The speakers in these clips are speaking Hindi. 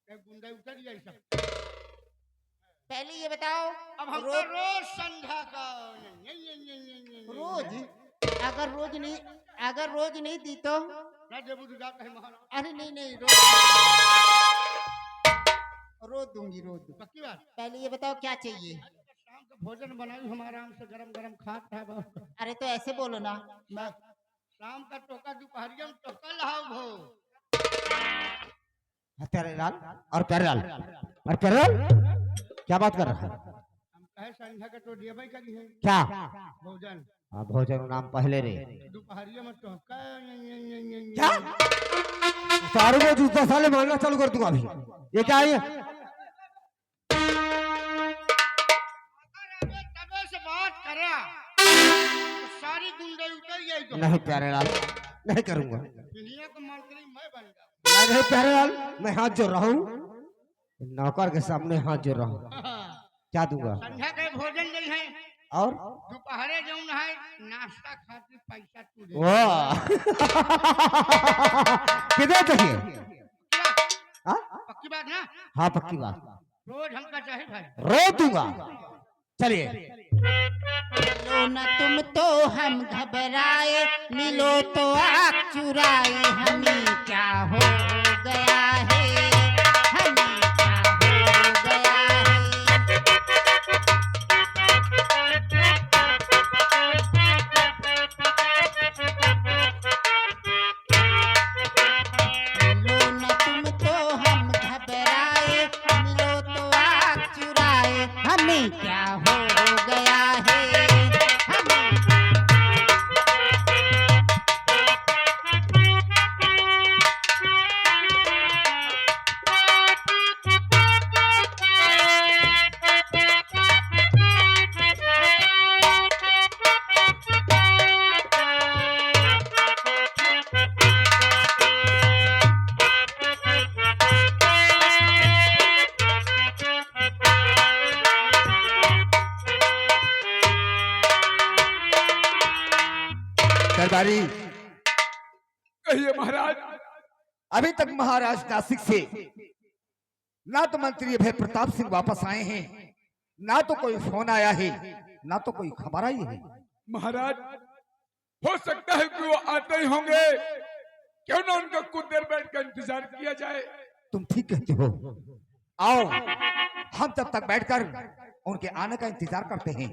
गुंडा उतर जाए सब। पहले ये बताओ। अब हमको रोज संध्या का रोज अगर रोज नहीं दी तो ना देबू तो जाता है महाराज। अरे नहीं रोज दूंगी पक्की बात। पहले ये बताओ क्या चाहिए। शाम का भोजन बनाई हम आराम से गरम गरम खाता है बहुत। अरे तो ऐसे बोलो ना। मैं शाम का टोका दोपहरिया में टोका लाओ भो। प्यारे लाल और प्यारे लाल क्या बात कर रहा है। हम कहे संध्या का तो देवे का है क्या भोजन। हाँ भोजन नाम पहले रे दोपहरिया में टोका क्या सारे को जूता साले मारना चालू कर दूंगा अभी। ये क्या है तबे से बात करा सारी गुंडे उतर गई तो नहीं प्यारे लाल नहीं करूंगा। दुनिया का मंत्री मैं बन गया। नहीं प्यारे लाल मैं हाथ जोड़ रहा हूँ नौकर के सामने हाथ जोड़ रहा हूँ। क्या दूंगा संध्या के भोजन नहीं है और दोपहरे जौन है नाश्ता खातिर पैसा तू दे। वाह कितने चाहिए। हाँ पक्की बात ना। हाँ पक्की बात रोज हमका चाहे भाई रोज दूंगा। चलिए मिलो न तुम तो हम घबराए मिलो तो आँख चुराए हमें क्या हो गया है हमें क्या हो गया है। मिलो न तुम तो हम घबराए मिलो तो आँख चुराए हमें क्या हो गया है हमें दरबारी कहिए महाराज। अभी तक महाराज नासिक से ना तो मंत्री अभय प्रताप सिंह वापस आए हैं ना तो कोई फोन आया है ना तो कोई खबर आई है। महाराज हो सकता है कि वो आते ही होंगे। क्यों ना उनका कुछ देर बैठ कर इंतजार किया जाए। तुम ठीक कहते हो। आओ हम तब तक बैठकर उनके आने का इंतजार करते हैं।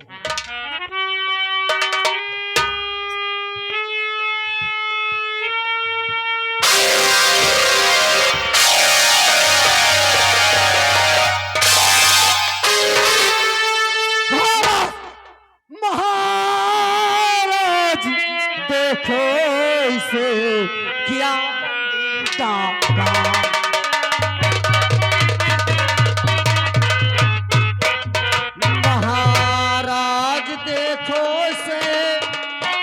महाराज देखो इसे क्या महाराज देखो इसे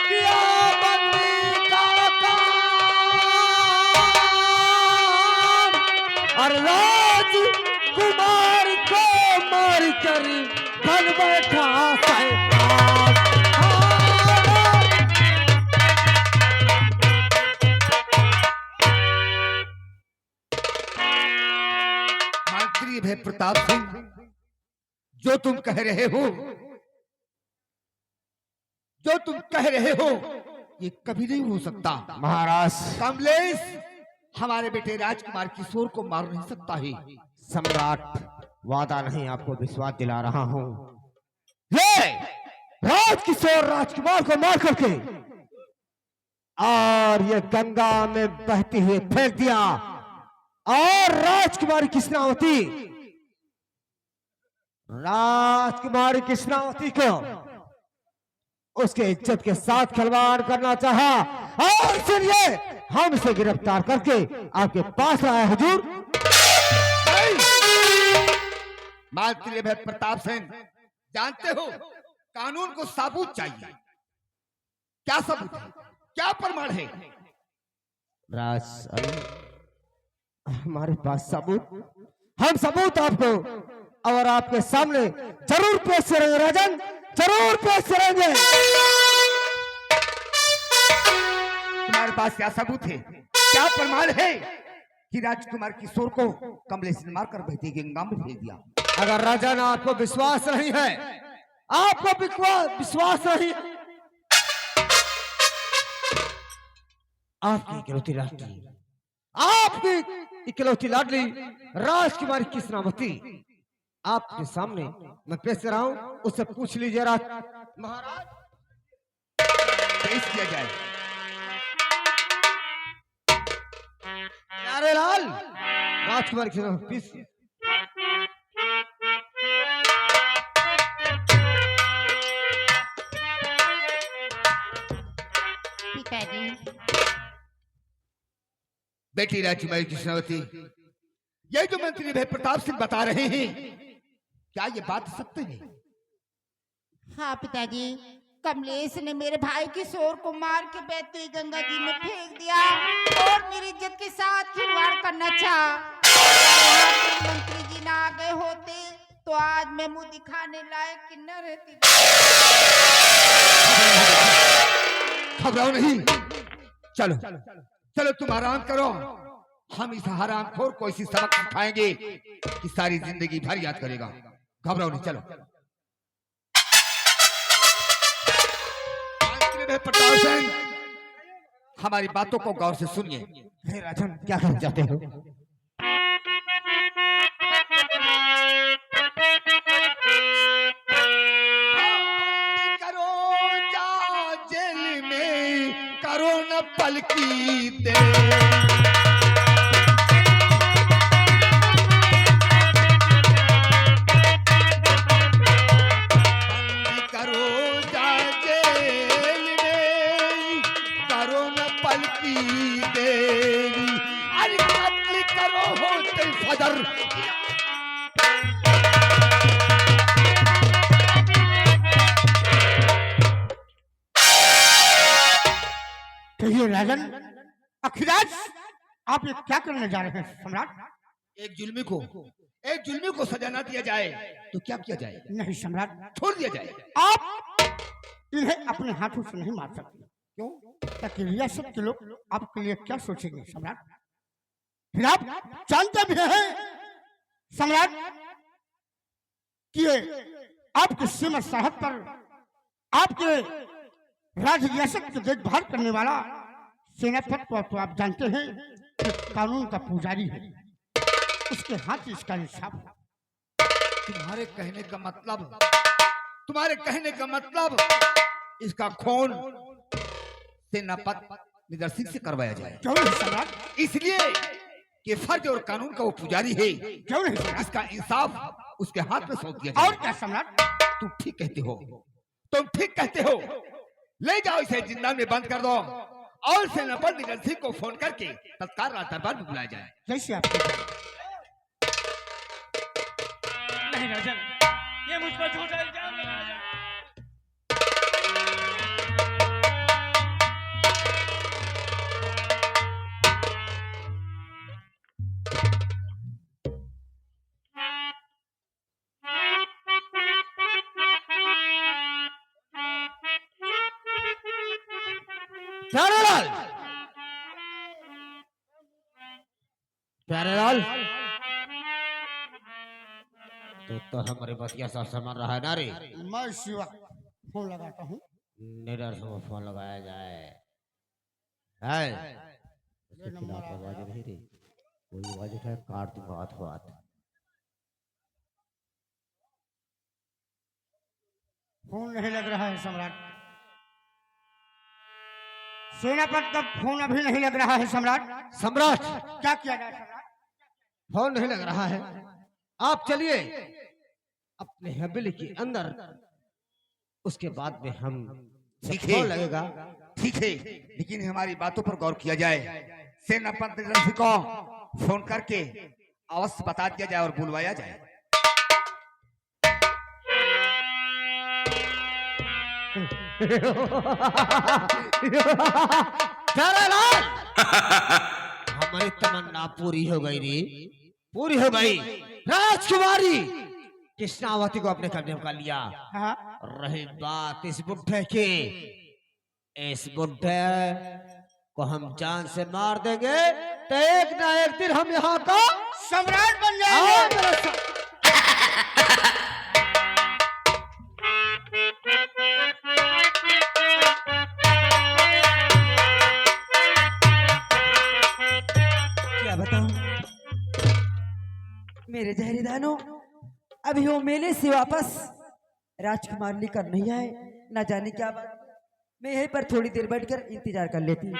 क्या बंदी का काम और राज कुमार को मार कर बन बैठा शैतान। मंत्री भय प्रताप सिंह जो तुम कह रहे हो ये कभी नहीं हो सकता। महाराज कमलेश हमारे बेटे राजकुमार किशोर को मार नहीं सकता है। सम्राट वादा नहीं आपको विश्वास दिला रहा हूं। ये राजकिशोर राजकुमार को मार करके और ये गंगा में बहते हुए फेंक दिया और राजकुमारी कृष्णावती को उसके इज्जत के साथ खिलवाड़ करना चाहा और इसलिए हम इसे गिरफ्तार करके आपके पास आए हुजूर। मंत्री भय प्रताप सिंह जानते हो कानून को सबूत चाहिए। क्या सबूत है क्या प्रमाण है। हमारे पास सबूत हम सबूत आपको और आपके सामने जरूर पेश करेंगे राजन जरूर पेश करेंगे। तुम्हारे पास क्या सबूत है क्या प्रमाण है कि राजकुमार किशोर को कमलेश ने मारकर बहती गंगा में फेंक दिया। अगर राजन आपको विश्वास नहीं है, आपको विश्वास नहीं, आपकी इकलौती लाडली, आपकी इकलौती लाडली राजकुमारी कृष्णावती आपके सामने मैं पेश कर रहा हूं, उससे पूछ लीजिए महाराज। पेश किया जाए। प्यारे लाल, राजकुमारी कृष्णावती पिताजी, बेटी राजकुमारी कृष्णावती, ये जो मंत्री भाई प्रताप सिंह बता रहे हैं, क्या ये बात सत्य है? हाँ पिताजी, कमलेश ने मेरे भाई किशोर को मार के बहती गंगा जी में फेंक दिया और मेरी इज्जत के साथ खिलवाड़ करना चाहा। मंत्री जी ना आ गए होते तो आज मैं मुंह दिखाने लायक न रहती। घबराओ नहीं, चलो चलो तुम आराम करो। हम इस हरामखोर को इसी सबक सिखाएंगे कि सारी जिंदगी भर याद करेगा। घबराओ नहीं, चलो। प्रताप सिंह, हमारी बातों को गौर से सुनिए। राजन, क्या कहना चाहते हो? करो जा जेल में, करो न पलकी दे, राजन, अखिराज, आप ये क्या करने जा रहे हैं सम्राट? एक जुल्मी को सजा न दिया जाए तो क्या किया जाए? नहीं सम्राट, छोड़ दिया जाए। आप इन्हें अपने हाथों से नहीं मार सकते। क्यों? ताकि रियासत के लोग आपके लिए क्या सोचेंगे सम्राट? फिर आप जानते भी हैं सम्राट कि आपके सीमा सरहद पर आपके राज रियासत की देखभाल करने वाला सेनापति को तो आप जानते हैं कि कानून का पुजारी है, उसके हाथ इसका इंसाफ। तुम्हारे कहने का मतलब इसका खून सेनापति निदर्शित से करवाया जाए। क्यों नहीं सम्राट? इसलिए कि फर्ज और कानून का वो पुजारी है। क्यों नहीं सम्राट? इसका इंसाफ उसके हाथ में सौंप दिया जाए। और क्या सम्राट? तुम ठीक कहते हो। ले जाओ इसे जिंदा में बंद कर दो और सेनापति निदर्शित को फोन करके तत्काल राज दरबार में बुलाया जाए। जैसे आप नहीं राजन, ये मुझ पर झूठा इल्जाम लगाया जा। प्यारेलाल, तो हमारे बतिया सा समझ रहा है ना रे? मैं इसी वक्त फोन लगाता हूँ। निडर से फोन लगाया जाए। है आवाज नहीं रे, कोई आवाज उठाए काट दूंगा हाथ। फोन नहीं लग रहा है सम्राट। सेनापति का फोन अभी नहीं लग रहा है सम्राट। सम्राट, क्या किया जाए सम्राट? फोन नहीं लग रहा है। आप चलिए अपने हवेली के अंदर, उसके बाद में हम ठीक फोन है लगेगा। ठीक है, लेकिन हमारी बातों पर गौर किया जाए। सेनापति निदर्शित को फोन करके अवश्य बता दिया जाए और बुलवाया जाए। हमारी तमन्ना पूरी हो गई रे, पूरी हो गई। राजकुमारी कृष्णावती को अपने कब्जे में कर लिया। हाँ? रही बात इस बुढ़े की, इस बुढ़े को हम जान से मार देंगे तो एक ना एक दिन हम यहाँ का सम्राट बन आओ जाएंगे। मेरे साथ। क्या बताऊं मेरे जहरीदानो, अभी वो मेले से वापस राजकुमार लेकर नहीं आए, ना जाने क्या बात। मैं यहीं पर थोड़ी देर बैठकर इंतजार कर लेती हूँ।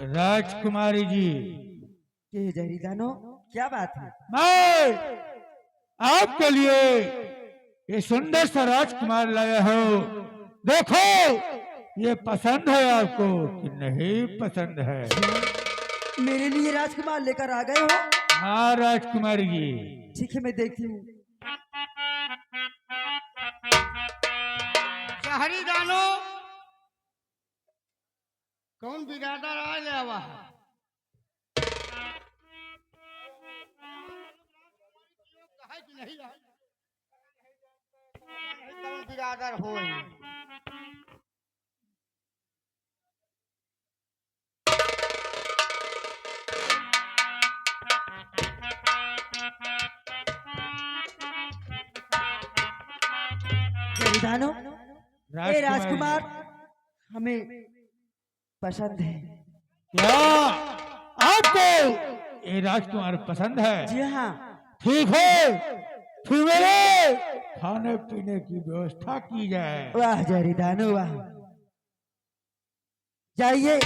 राजकुमारी जी, ये जहरीदानो, क्या बात है? मैं आपके लिए ये सुंदर सा राजकुमार लाया हूँ। देखो, ये पसंद है आपको कि नहीं पसंद है? मेरे लिए राजकुमार लेकर आ गए हो? हाँ राजकुमारी जी। ठीक है, मैं देखती हूँ। शहरी दानो, कौन बिरादर आया हुआ है? कहा कि नहीं आया? कौन बिरादर हो? जहरीदानो, ये राजकुमार हमें पसंद है। क्या आपको ये राजकुमार पसंद है? जी हाँ। ठीक है, फिर मेरे खाने पीने की व्यवस्था की जाए। वाह जहरीदानो वाह। जाइए,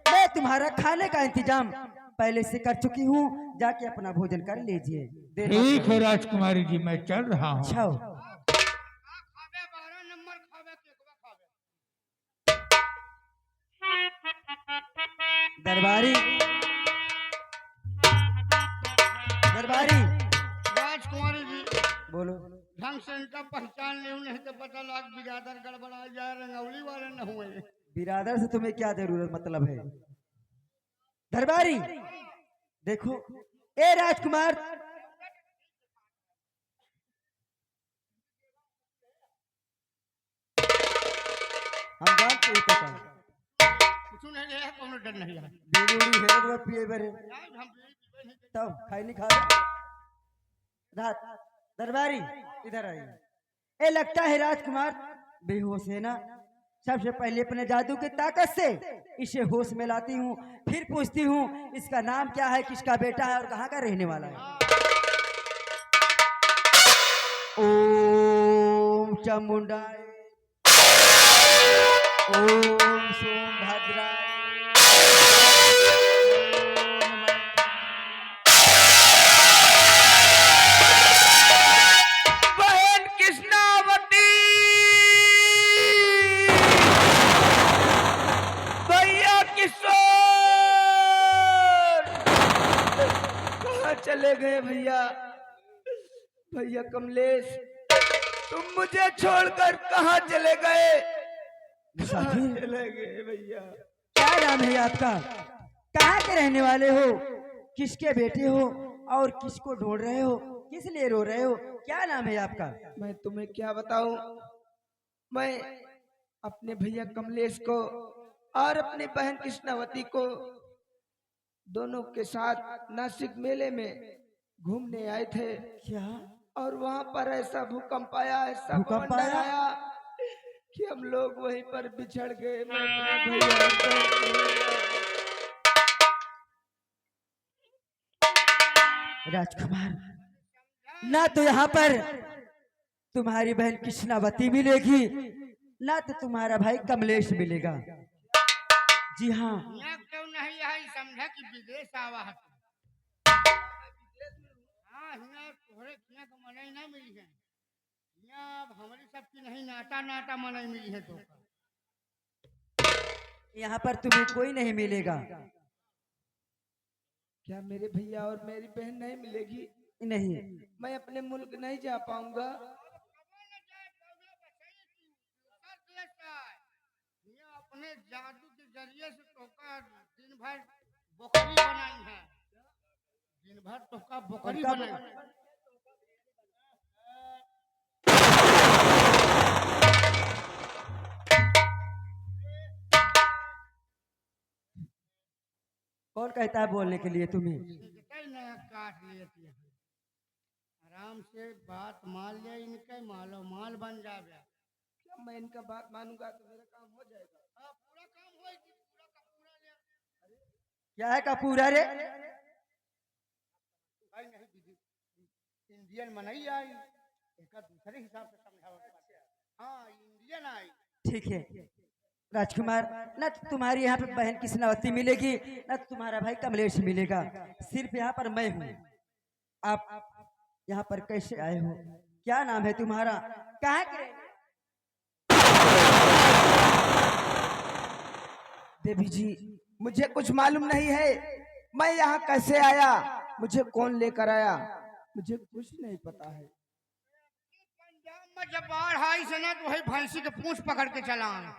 मैं तुम्हारा खाने का इंतजाम पहले से कर चुकी हूँ, जाके अपना भोजन कर लीजिए। देर मत ठीक है करिए। राजकुमारी जी, मैं चल रहा हूँ। अच्छा हो। खावे 12 नंबर खावे, केकवा खावे। दरबारी, दरबारी, राजकुमारी जी, बोलो। ढंग से इनका पहचान नहीं, नहीं तो पता लग बिरादर गड़बड़ा जाए, रंगौली वाले न हुए। बिरादर से तुम्हें क्या जरूरत मतलब है? दरबारी, देखो, ए राजकुमार, हम जानते हैं तो कुछ नहीं है, कोनो डर नहीं है। बीड़ी उड़ी है तो पिए बरे, हम पीवे नहीं। तब खाई नहीं खा रात। दरबारी, इधर आइए। ए लगता है राजकुमार बेहोश है ना? सबसे पहले अपने जादू की ताकत से इसे होश में लाती हूँ, फिर पूछती हूँ इसका नाम क्या है, किसका बेटा है और कहाँ का रहने वाला है। ओम चामुंडाय, ओम सोमभद्राय, ओम नमः। बहन कृष्णावती, भैया किशोर, कहाँ चले गए भैया? भैया कमलेश, तुम मुझे छोड़कर कहाँ चले गए? कहाँ चले गए भैया? क्या नाम है आपका? कहाँ के रहने वाले हो? किसके बेटे हो और किसको ढूंढ रहे हो? किस लिए रो रहे हो? क्या नाम है आपका? मैं तुम्हें क्या बताऊं? मैं अपने भैया कमलेश को और अपनी बहन कृष्णावती को दोनों के साथ नासिक मेले में घूमने आए थे, क्या और वहां पर ऐसा भूकंप आया, ऐसा भूकंप बवंडर आया? आया कि हम लोग वहीं पर बिछड़ गए। मैं अपने भैया को- राजकुमार, ना तो यहाँ पर तुम्हारी बहन कृष्णावती मिलेगी, ना तो तुम्हारा भाई कमलेश मिलेगा। जी हाँ, यहाँ क्यों नहीं है, समझा कि विदेश आवा है। हाँ, यहाँ तोहरे यहाँ तो मनाई ना मिली है। यहाँ अब हमारी सबकी नहीं नाटा नाटा मनाई मिली है तो। यहाँ पर तुम्हें कोई नहीं मिलेगा। क्या मेरे भैया और मेरी बहन नहीं मिलेगी? नहीं, मैं अपने मुल्क नहीं जा पाऊंगा। अपने जादू के जरिए से तोका दिन भर बकरी बनाई है, दिन भर तोका बकरी बनाई है। कौन कहता है बोलने के लिए तुम्हें? काट लिए थे। आराम से बात मान लिया, इनके मालो माल बन जावे। क्या मैं इनका बात मानूंगा तो मेरा काम हो जाएगा? हाँ, पूरा काम होएगी, पूरा का पूरा ले। क्या है का पूरा रे? भाई नहीं दीदी, इंडियन मनाई आई, एक दूसरे हिसाब से समझाओ। हाँ, इंडियन आई। ठीक है राजकुमार, ना तो तुम्हारी यहाँ पे बहन कृष्णावती मिलेगी, ना तो तुम्हारा भाई कमलेश मिलेगा। सिर्फ यहाँ पर मैं हूँ। आप यहाँ पर कैसे आए हो? क्या नाम है तुम्हारा? कहाँ के? देवी जी, मुझे कुछ मालूम नहीं है। मैं यहाँ कैसे आया, मुझे कौन लेकर आया, मुझे कुछ नहीं पता है। पंजाब में जब बाढ़ आई से ना तो वही भैंसी के पूंछ पकड़ के चला आए।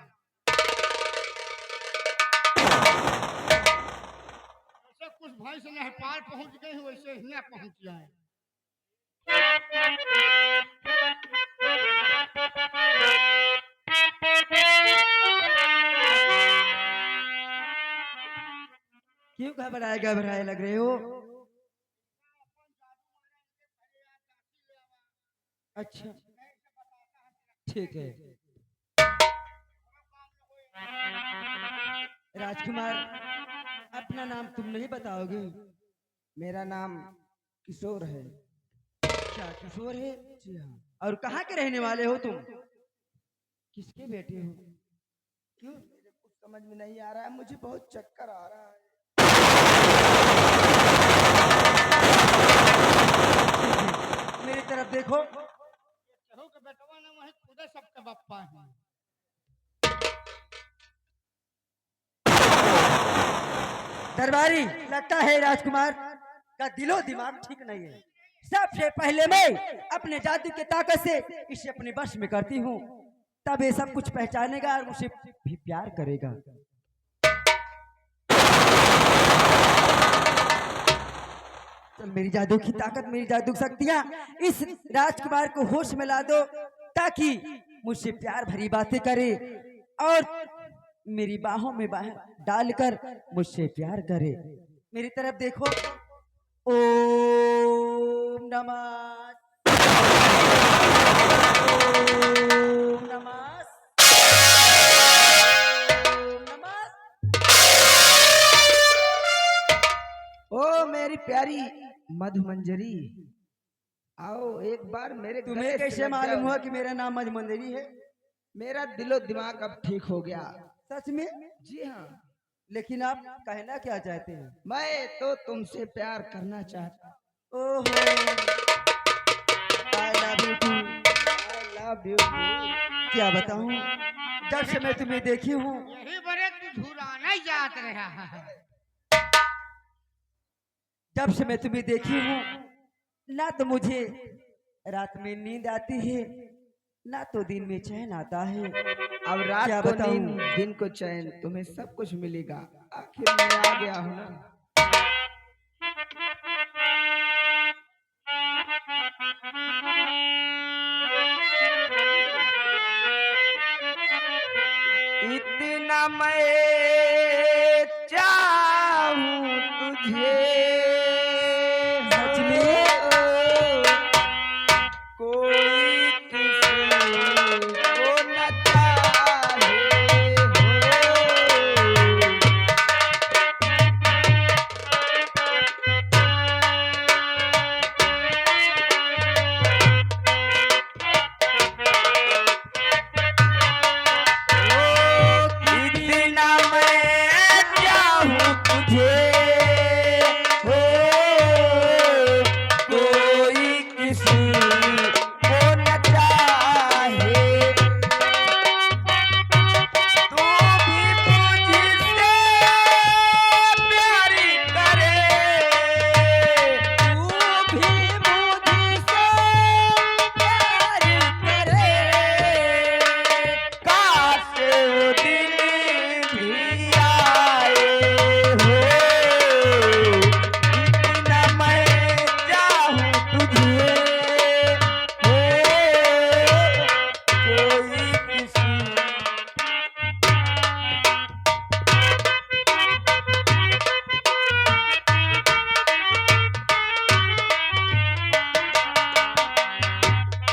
ऐसे कुछ भैंस नेपाल पहुंच गई, वैसे यहाँ पहुंच जाए। क्यों घबराए घबराए लग रहे हो? अच्छा ठीक है। राजकुमार, अपना नाम तुम नहीं बताओगे? मेरा नाम किशोर है। क्या किशोर है? जी हाँ। और कहाँ के रहने वाले हो तुम? किसके बेटे हो? क्यों? मुझे कुछ समझ में नहीं आ रहा है, मुझे बहुत चक्कर आ रहा है। मेरी तरफ देखो। केहू के बेटवा ने वही खुदे सबके बप्पा है। दरबारी, लगता है राजकुमार का दिलो दिमाग ठीक नहीं है। सबसे पहले मैं अपने जादू की ताकत से इसे अपने वश में करती हूँ, तब ये सब कुछ पहचानेगा और मुझसे भी प्यार करेगा। चल, मेरी जादू की ताकत, मेरी जादू की शक्तियाँ इस राजकुमार को होश में ला दो, ताकि मुझसे प्यार भरी बातें करे और मेरी बाहों में बाह डालकर मुझसे प्यार करे। मेरी तरफ देखो। ओम नमः, ओम नमः, ओम नमः। ओ मेरी प्यारी मधुमंजरी, आओ एक बार मेरे तुम्हें गले से कैसे लग मालूम जाओ। हुआ कि मेरा नाम मधुमंजरी है? मेरा दिलो दिमाग अब ठीक हो गया। सच में? जी हाँ। लेकिन आप कहना क्या चाहते हैं? मैं तो तुमसे प्यार करना चाहता। ओहो, I love you too. I love you too। क्या बताऊं, जब से मैं तुम्हें देखी हूँ, यही बड़े तू झुराना याद रहा है। जब से मैं तुम्हें देखी हूँ, ना तो मुझे रात में नींद आती है, ना तो दिन में चैन आता है। अब रात क्या को बताऊं? नींद, दिन को चैन, तुम्हें सब कुछ मिलेगा। आखिर मैं आ गया हूँ ना। इतना मैं चाहूं तुझे, सच में? कोई किसी को न चाहे इतना मैं चाहूं तुझे, हो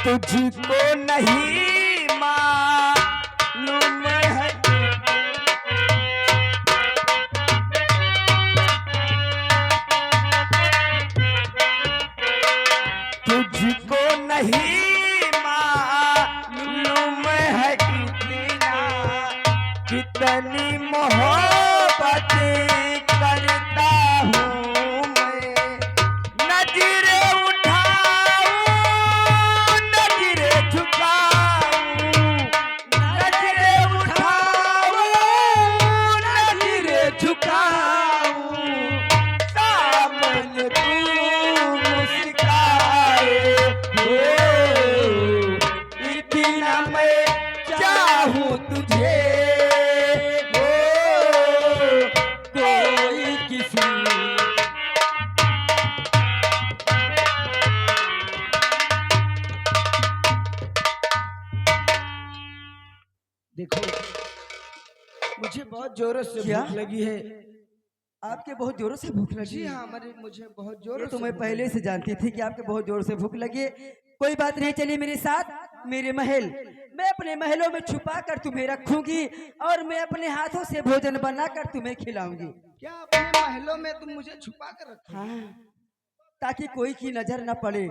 तुझको नहीं मालूम है तुझको नहीं मालूम है इतना कितनी मोहब्बत करता हूँ मैं नजरे उठाऊं नजरे झुकाऊं नजरे उठाऊं नजरे झुकाऊं सामने तू मुस्काए हो इतना मैं चाहूं तुझे हो कोई किसी देखो मुझे बहुत जोरों से क्या? भूख लगी है आपके बहुत जोरों से भूख लगी जी है। हाँ मुझे बहुत ये जोरों तो से मैं भूख पहले से जानती थी कि आपके बहुत जोर से भूख लगी है। कोई बात नहीं, चलिए मेरे साथ मेरे महल। मैं अपने महलों में छुपा कर तुम्हें रखूंगी और मैं अपने हाथों से भोजन बनाकर तुम्हें खिलाऊंगी। क्या अपने महलों में तुम मुझे छुपा कर रखो हाँ, ताकि कोई की नजर न पड़े।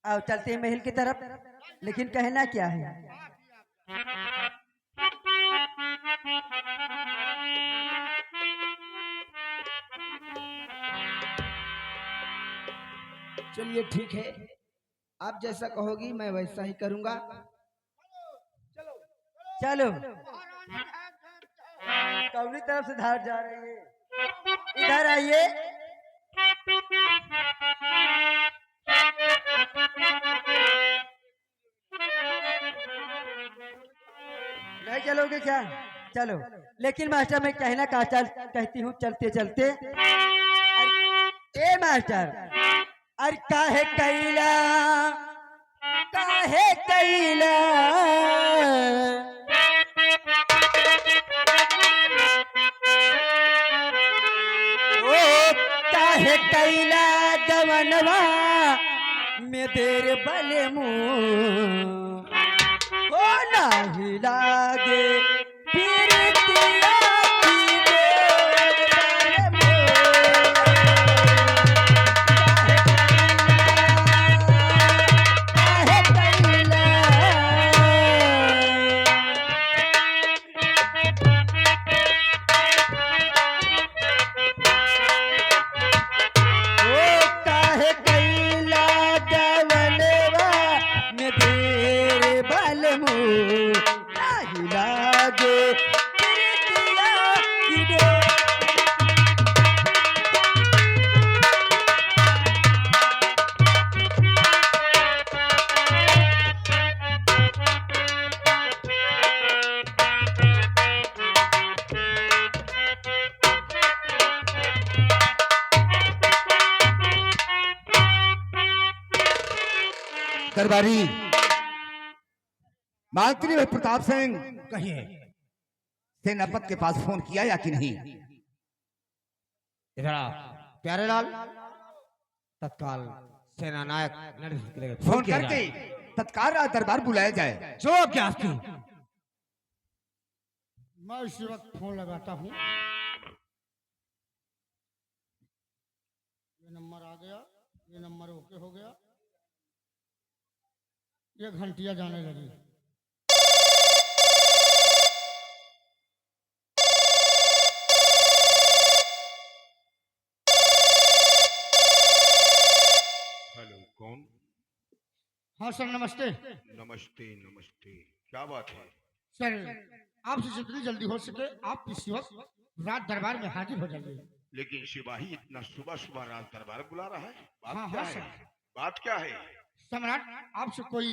आओ चलते हैं महल की तरफ, लेकिन कहना क्या है? चलिए ठीक है आप जैसा कहोगी मैं वैसा ही करूंगा चलो। कौनी तरफ से धार जा रही है? इधर आइए। नहीं चलोगे क्या? चलो, लेकिन मास्टर मैं कहना का कहती हूँ चलते चलते। ए मास्टर, अरे काहे कैला ओ काहे कैला गवनवा में देर बले मुँह ओ नाही लागे पीरतिया की बेल काहे कैला ओ काहे कैला गवनवा में देर बल मुँह नाही लागे पीरतिया की बेल दरबारी मंत्री में प्रताप सिंह कहिए सेनापति के पास फोन किया या कि नहीं? इधर आओ प्यारेलाल तत्काल सेना नायक नरेश के लिए फोन किया करके जाए। तत्काल दरबार बुलाया जाए। जो क्या आपकी मैं इसी वक्त फोन लगाता हूँ। ये नंबर आ गया, ये नंबर ओके हो गया, ये घंटियां जाने लगी। हेलो कौन? हाँ सर नमस्ते। नमस्ते नमस्ते, क्या बात है? सर आपसे जितनी जल्दी हो सके आप इसी वक्त रात दरबार में हाजिर हो जाइए। लेकिन सिपाही इतना सुबह सुबह रात दरबार बुला रहा है, बात हाँ, क्या हाँ, है? सर। बात क्या है? सम्राट आपसे कोई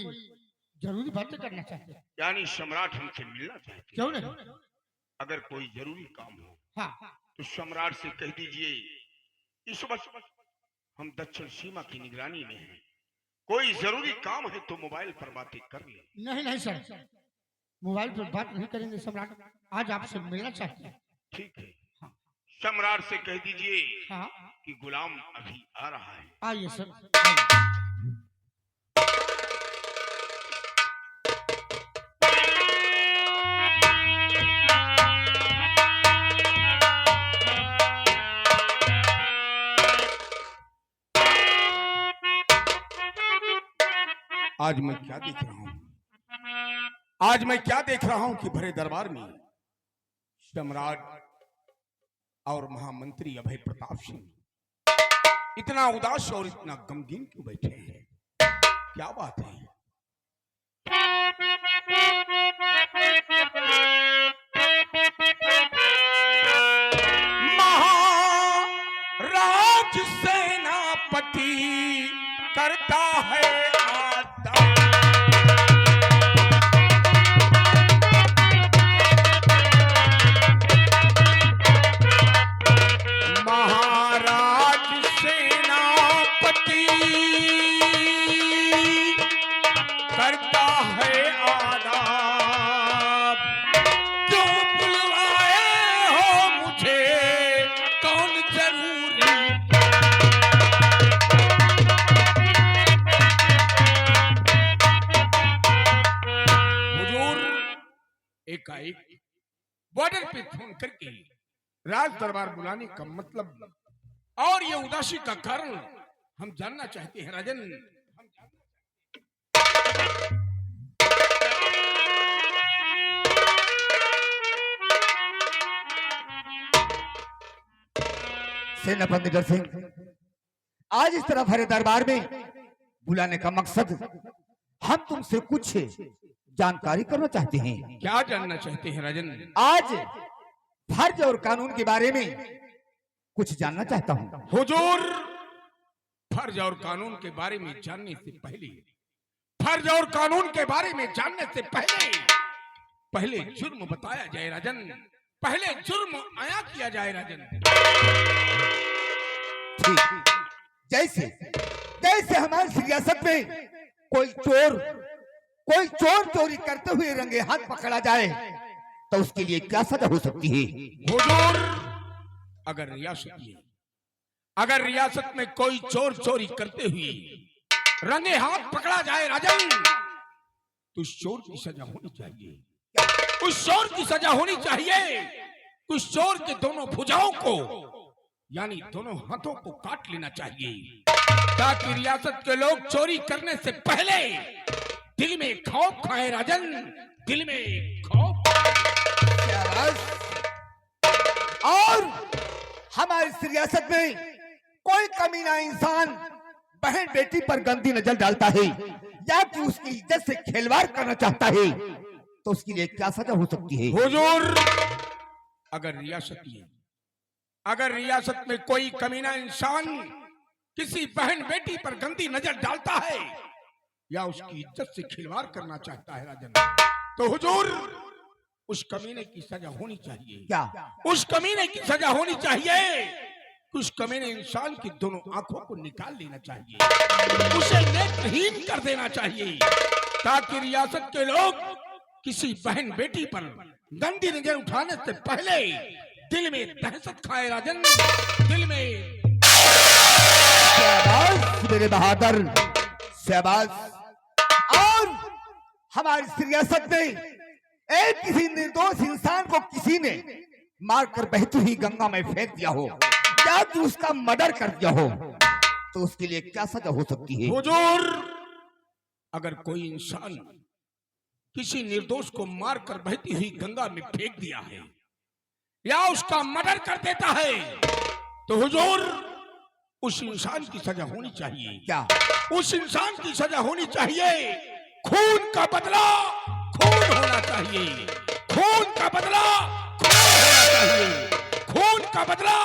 जरूरी बातें करना चाहते हैं। यानी सम्राट हमसे मिलना चाहते क्यों हैं? नहीं? अगर कोई जरूरी काम हो हाँ तो सम्राट से कह दीजिए इस वक्त हम दक्षिण सीमा की निगरानी में हैं। कोई जरूरी काम है तो मोबाइल पर बातें कर ले। नहीं नहीं सर, मोबाइल पर बात नहीं करेंगे सम्राट। आज आपसे मिलना चाहते हैं। ठीक है, सम्राट से कह दीजिए हाँ कि गुलाम अभी आ रहा है। आइए सर आइए। आज मैं क्या देख रहा हूं? आज मैं क्या देख रहा हूं कि भरे दरबार में सम्राट और महामंत्री अभय प्रताप सिंह इतना उदास और इतना गमगीन क्यों बैठे हैं? क्या बात है? महाराज सेनापति करता है आता। महाराज सेनापति करता है आदाब। क्यों बुलवाए हो मुझे, कौन जरूरी? हुजूर, एकाएक बॉर्डर पे फोन करके राज दरबार बुलाने का मतलब और ये उदासी का कारण हम जानना चाहते हैं राजन। सेनापति निडर सिंह, आज इस तरह भरे दरबार में बुलाने का मकसद हम तुमसे कुछ जानकारी करना चाहते हैं। क्या जानना चाहते हैं राजन? आज फर्ज और कानून के बारे में कुछ जानना चाहता हूँ। हुजूर, फर्ज और कानून के बारे में जानने से पहले, फर्ज और कानून के बारे में जानने से पहले जुर्म बताया जाए राजन। पहले जुर्म आया किया जाए राजन। ठीक, जैसे जैसे हमारी सियासत में कोई चोर चोरी करते हुए रंगे हाथ पकड़ा जाए तो उसके लिए क्या सजा हो सकती है? हुजूर, अगर रियासत में कोई चोर चोरी करते हुए रंगे हाथ पकड़ा जाए राजन, तो उस चोर की सजा होनी चाहिए। उस चोर की सजा होनी चाहिए। उस चोर के दोनों भुजाओं को यानी दोनों हाथों को काट लेना चाहिए, ताकि रियासत के लोग चोरी करने से पहले दिल में खौफ खाए राजन, दिल में खौफ। और हमारी सियासत में कोई कमीना इंसान बहन बेटी पर गंदी नजर डालता है या कि उसकी इज्जत से खिलवाड़ करना चाहता है तो उसके लिए क्या सजा हो सकती है? हुजूर, अगर रियासत में कोई कमीना इंसान किसी बहन बेटी पर गंदी नजर डालता है या उसकी इज्जत से खिलवाड़ करना चाहता है राजन, तो हुजूर उस कमीने की सजा होनी चाहिए। क्या? उस कमीने की सजा होनी चाहिए। उस कमीने इंसान की दोनों आंखों को निकाल लेना चाहिए, उसे नेत्रहीन कर देना चाहिए, ताकि रियासत के लोग किसी बहन बेटी पर गंदी नजर उठाने से पहले दिल में दहशत खाए राजन, दिल में। शाबाश मेरे बहादुर, शाबाश। और हमारी सियासत में एक किसी निर्दोष इंसान को किसी ने मारकर बहती हुई गंगा में फेंक दिया हो या कि उसका मर्डर कर दिया हो तो उसके लिए क्या सजा हो सकती है? हुजूर, अगर कोई इंसान किसी निर्दोष को मारकर बहती हुई गंगा में फेंक दिया है या उसका मर्डर कर देता है तो हुजूर उस इंसान की सजा होनी चाहिए। क्या? उस इंसान की सजा होनी चाहिए। खून का बदला खून होना चाहिए। खून का बदला खून होना चाहिए। खून का बदला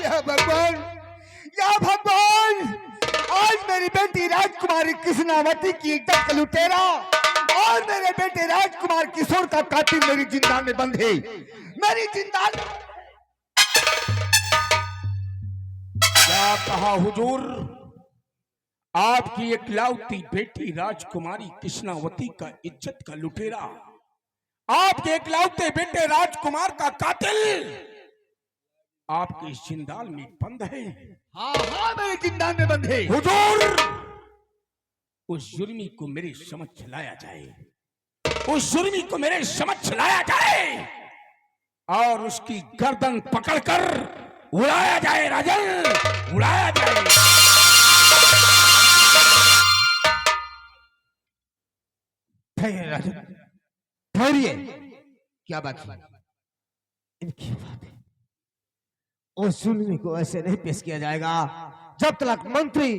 या भगवान, या भगवान, आज मेरी बेटी राजकुमारी कृष्णावती की इज्जत का लुटेरा और मेरे बेटे राजकुमार किशोर का कातिल मेरी जिंदान में बंद है। मेरी जिंदान। क्या कहा हुजूर? आपकी एकलौती बेटी राजकुमारी कृष्णावती का इज्जत का लुटेरा आपके इकलौते बेटे राजकुमार का कातिल आपके जिंदाल में बंद है। हाँ हाँ मेरे जिंदाल में बंद है। हुजूर, उस जुर्मी को मेरे समझ लाया जाए, उस जुर्मी को मेरे समझ लाया जाए और उसकी गर्दन पकड़कर उड़ाया जाए राजन, उड़ाया जाए। ठहरिए, क्या बात है? इनकी बात है। उस जुल्मी को ऐसे नहीं पेश किया जाएगा जब तक मंत्री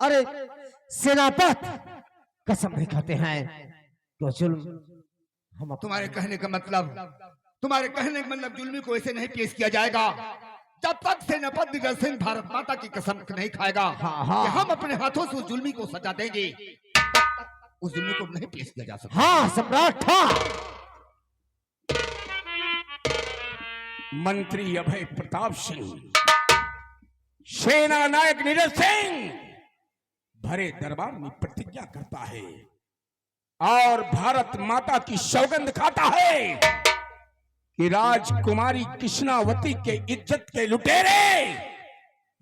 अरे सेनापति कसम नहीं खाते हैं तो जुल्म हम तुम्हारे कहने का मतलब जुल्मी को ऐसे नहीं पेश किया जाएगा जब तक सेनापति दिग्विजय सिंह भारत माता की कसम नहीं खाएगा। हाँ। कि हम अपने हाथों से उस जुल्मी को सजा देंगे, उस जुल्मी को नहीं पेश किया जा सकता। हाँ सम्राट, हाँ। मंत्री अभय प्रताप सिंह, सेना नायक नीरज सिंह भरे दरबार में प्रतिज्ञा करता है और भारत माता की सौगंध खाता है कि राजकुमारी कृष्णावती के इज्जत के लुटेरे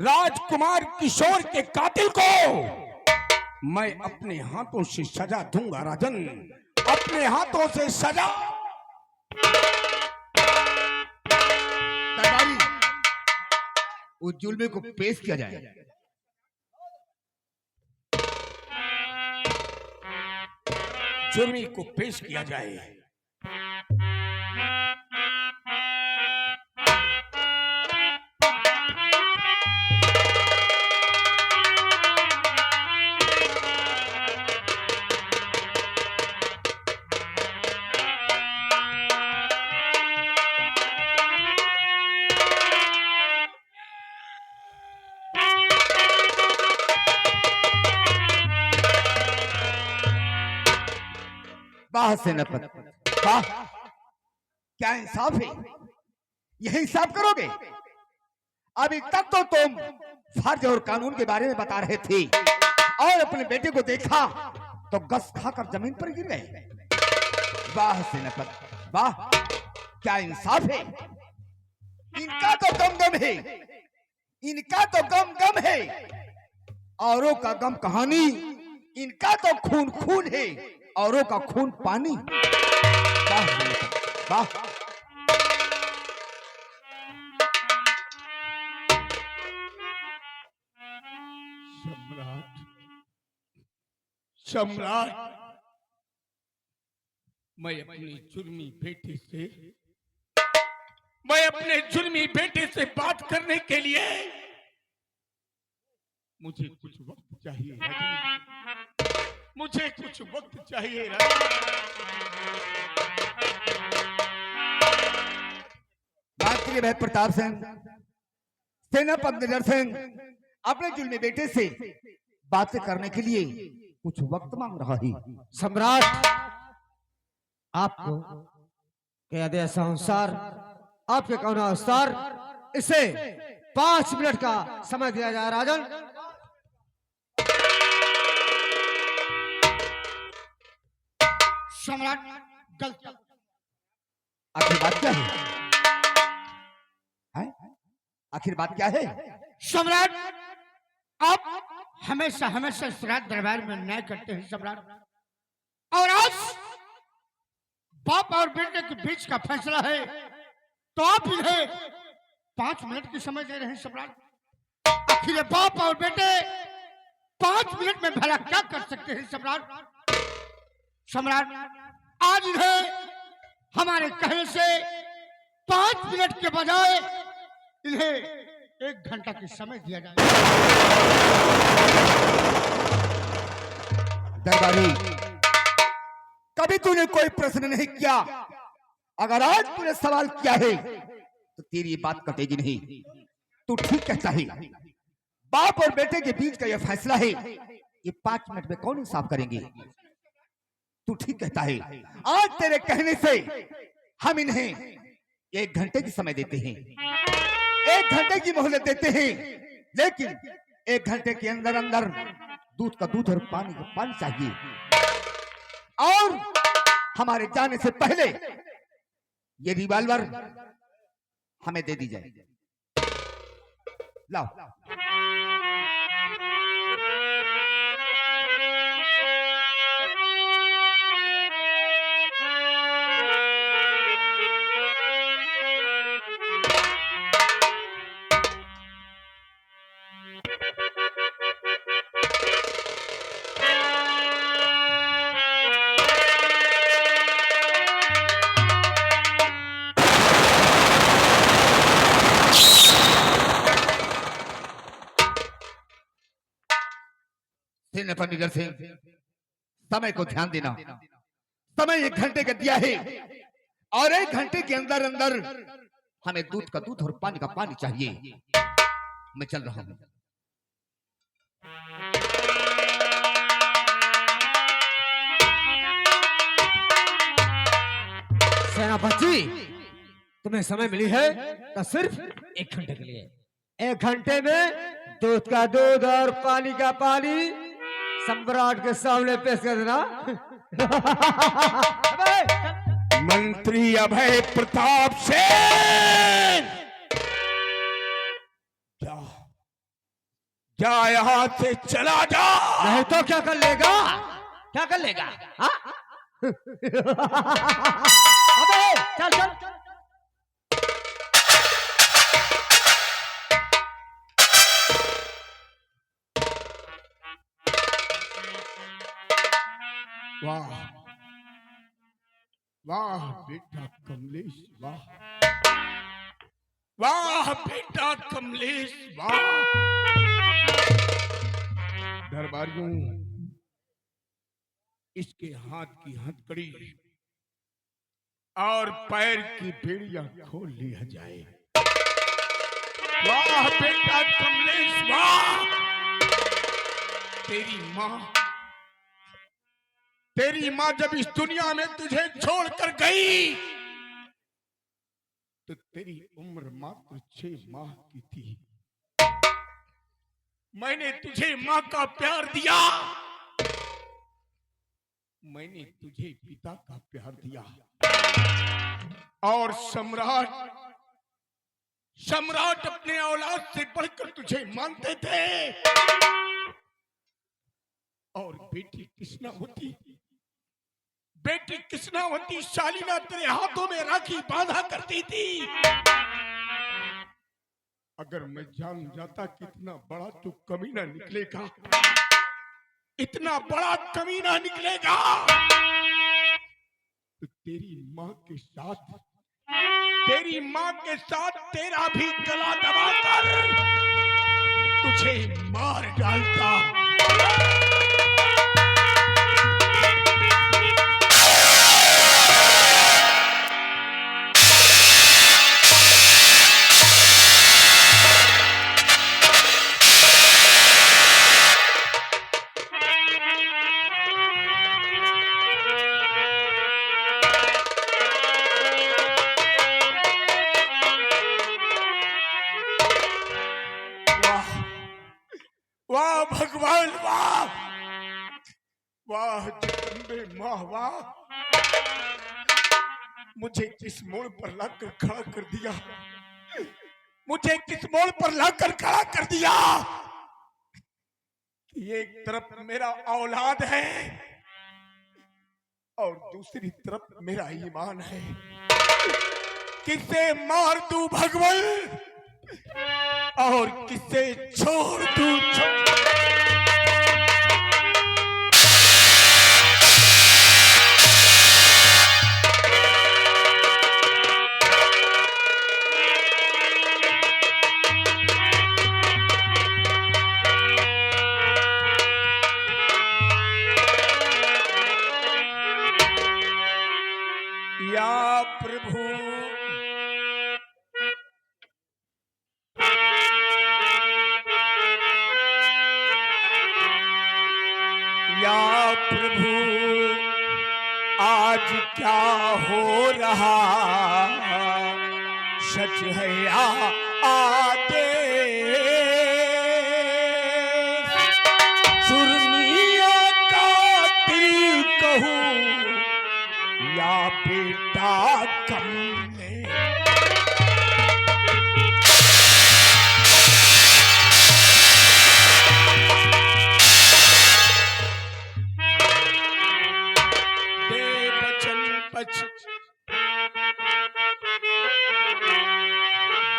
राजकुमार किशोर के कातिल को मैं अपने हाथों से सजा दूंगा राजन, अपने हाथों से सजा। दरबारी, उस जुल्मी को पेश किया जाए। जुर्मी को पेश किया जाए। वाह सेनापति, वाह, क्या इंसाफ है। यही इंसाफ करोगे? अभी तक तो तुम फर्ज और कानून के बारे में बता रहे थे और अपने बेटे को देखा तो गस खाकर जमीन पर गिर गए। वाह सेनापति, वाह, क्या इंसाफ है। इनका तो गम गम है, इनका तो गम गम है, औरों का गम कहानी, इनका तो खून खून है, औरों का खून पानी। वाह वाह। सम्राट, सम्राट, मैं अपने जुर्मी बेटे से बात करने के लिए मुझे कुछ वक्त चाहिए, मुझे कुछ वक्त चाहिए। मंत्री अभय प्रताप सिंह, सेनापति नीरज सिंह अपने जुल्मी बेटे से बातें करने के लिए कुछ वक्त मांग रहा है। सम्राट, आपको के आदेश अनुसार, आपके कहने अनुसार इसे 5 मिनट का समय दिया जाए राजन। सम्राट, गलत। आखिर बात क्या है? आखिर बात क्या है? सम्राट, आप हमेशा हमेशा इस राज दरबार में न्याय करते हैं सम्राट, और आज बाप और बेटे के बीच का फैसला है तो आप इन्हें 5 मिनट की समय दे रहे हैं सम्राट। आखिर बाप और बेटे 5 मिनट में भला क्या कर सकते हैं सम्राट? सम्राट, आज इन्हें हमारे कहने से 5 मिनट के बजाय इन्हें 1 घंटा की समय दिया जाए। दरबारी, कभी तूने कोई प्रश्न नहीं किया, अगर आज तूने सवाल किया है तो तेरी ये बात कटेगी नहीं। तू ठीक कहता है, बाप और बेटे के बीच का यह फैसला है, ये 5 मिनट में कौन इंसाफ करेंगे? तू ठीक कहता है। आज तेरे कहने से हम इन्हें 1 घंटे की समय देते हैं, 1 घंटे की मोहलत देते हैं, लेकिन 1 घंटे के अंदर अंदर दूध का दूध और पानी का पानी चाहिए। और हमारे जाने से पहले ये रिवॉल्वर हमें दे दी जाए। लाओ। सेनापति निडर सिंह, समय को ध्यान देना। समय 1 घंटे का दिया है और 1 घंटे के अंदर अंदर हमें दूध का दूध और पानी का पानी चाहिए। मैं चल रहा हूं। सेनापति, तुम्हें समय मिली है तो सिर्फ 1 घंटे के लिए। 1 घंटे में दूध का दूध और पानी का पानी सम्राट के सामने पेश कर देना। मंत्री अभय प्रताप सेन, जा यहां से चला जा। नहीं तो क्या कर लेगा? क्या कर लेगा? हाँ? अबे चल चल। वाह वाह बेटा कमलेश, वाह वाह बेटा कमलेश, वाह। दरबारियों, इसके हाथ की हथकड़ी और पैर की बेड़ियां खोल लिया जाए। वाह बेटा कमलेश, वाह। तेरी माँ जब इस दुनिया में तुझे छोड़कर गई तो तेरी उम्र मात्र 6 माह की थी। मैंने तुझे माँ का प्यार दिया, मैंने तुझे पिता का प्यार दिया। और सम्राट अपने औलाद से बढ़कर तुझे मानते थे। और बेटी कृष्णावती शालीना तेरे हाथों में राखी बांधा करती थी। अगर मैं जान जाता कि इतना बड़ा तू कमीना निकलेगा, इतना बड़ा कमीना निकलेगा, तो तेरी माँ के साथ तेरा भी गला दबाकर तुझे मार डालता। वाह भगवान, वाह वाह जगदम्बे माँ, वाह। मुझे किस मोड़ पर लाकर खड़ा कर दिया, मुझे किस मोड़ पर लाकर खड़ा कर दिया कि एक तरफ मेरा औलाद है और दूसरी तरफ मेरा ईमान है। किसे मार दूं भगवान और किसे छोड़ दूं? या प्रभु, या प्रभु, आज क्या हो रहा? सच है या आदेश? सुरनिया का दिल कहूं बेटा कमले। दे बचन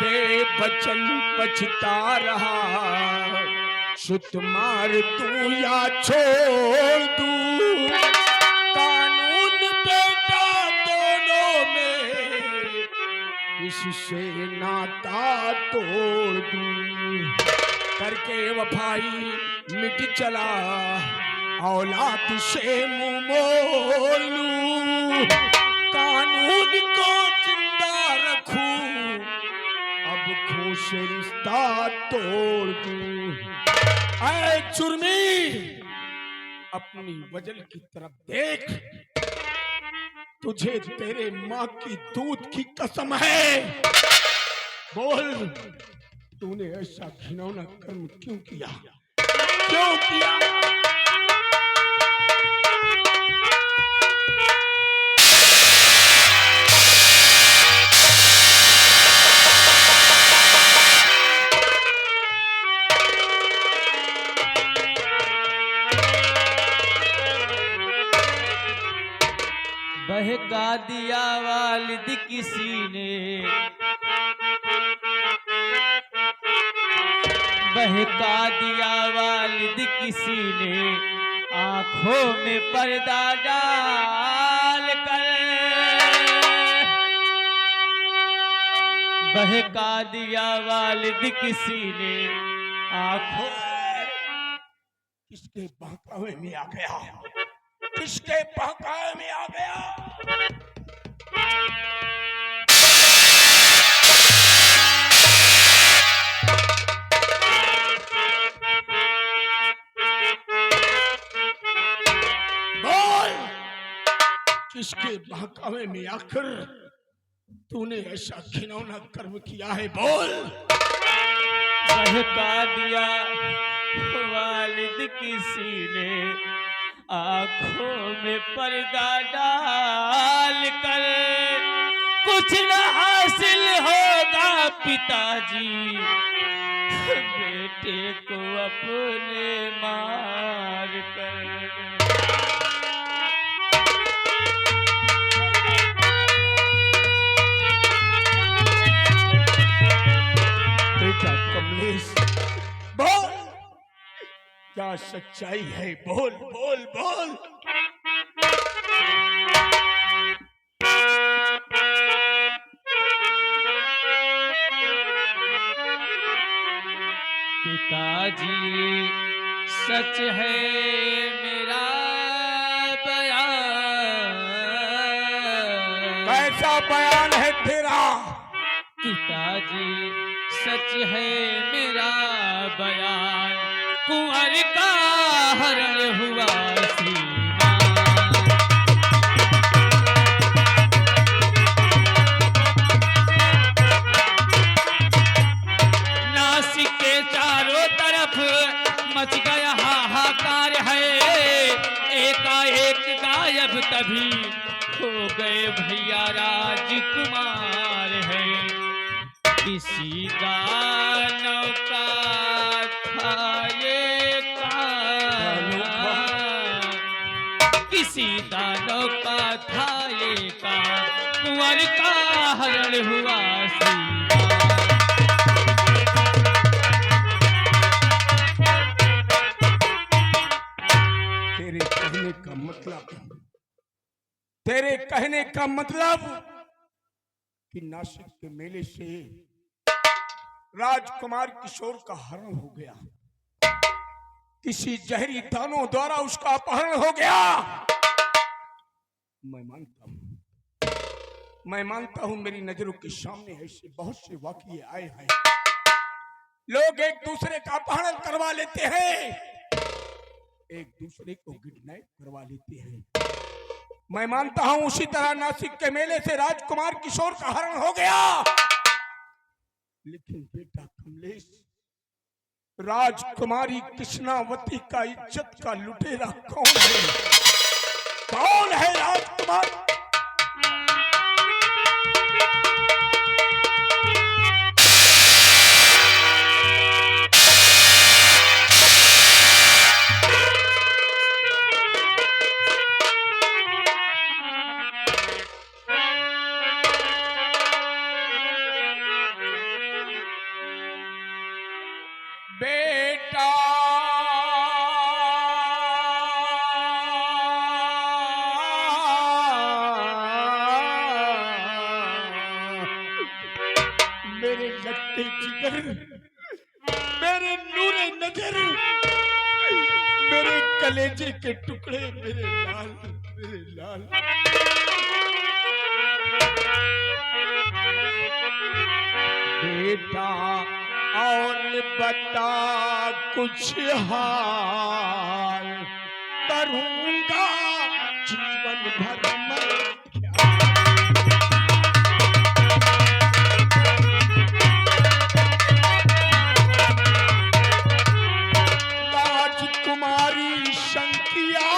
दे बचन पछता रहा, सुत मार दूं या छोड़ दूं, कानून बेटा दोनों में इससे नाता तोड़ दूं, करके वफाई मिट चला औलाद से मुंह मोड़ लूं, कानून को जिंदा रखूं, अब खून से रिश्ता तोड़ दूं। ऐ चुर्मी, अपनी वजल की तरफ देख, तुझे तेरे माँ की दूध की कसम है, बोल तूने ऐसा घिनौना कर्म क्यों किया, क्यों किया? बहका दिया वालिद किसी ने, बहका दिया वालिद किसी ने, आंखों में पर्दा डाल कर, बहका दिया वालिद किसी ने आंखों। किसके बहकावे में आ गया, किसके बहकावे में आ गया? बोल, किसके बहकावे में आकर तूने ऐसा घिनौना कर्म किया है, बोल। बहका दिया वालिद किसी ने, आंखों में पर्दा डाल कर, कुछ न हासिल होगा पिताजी, बेटे को अपने मार कर। बेटा कमलेश, बोल, क्या सच्चाई है, बोल बोल बोल। पिताजी सच है मेरा बयान, कैसा बयान है तेरा? पिताजी सच है मेरा बयान, कुंवर का हरण हुआ सीना, नासिक के चारों तरफ मच गया हाहाकार है, एकाएक गायब तभी हो गए भैया राजकुमार है, किसी दानव का था ये काम, किसी दानव का था ये काम, कुंवर का हरण हुआ सीना। तेरे कहने का मतलब, तेरे कहने का मतलब कि नासिक के मेले से राजकुमार किशोर का हरण हो गया, किसी जहरी दानों द्वारा उसका अपहरण हो गया। मैं मानता हूं मेरी नजरों के सामने ऐसे बहुत से वाकये आए हैं, लोग एक दूसरे का अपहरण करवा लेते हैं, एक दूसरे को किडनैप करवा लेते हैं। मैं मानता हूं उसी तरह नासिक के मेले से राजकुमार किशोर का हरण हो गया, लेकिन बेटा कमलेश, राजकुमारी कृष्णावती का इज्जत का लुटेरा कौन है? कौन है राजकुमार? दर्द जिगर, मेरे नूरे नजर, मेरे कलेजे के टुकड़े, मेरे लाल, मेरे लाल। बेटा और बता कुछ हाल, करूंगा जीवन भर मैं राजकुमारी शंकिया,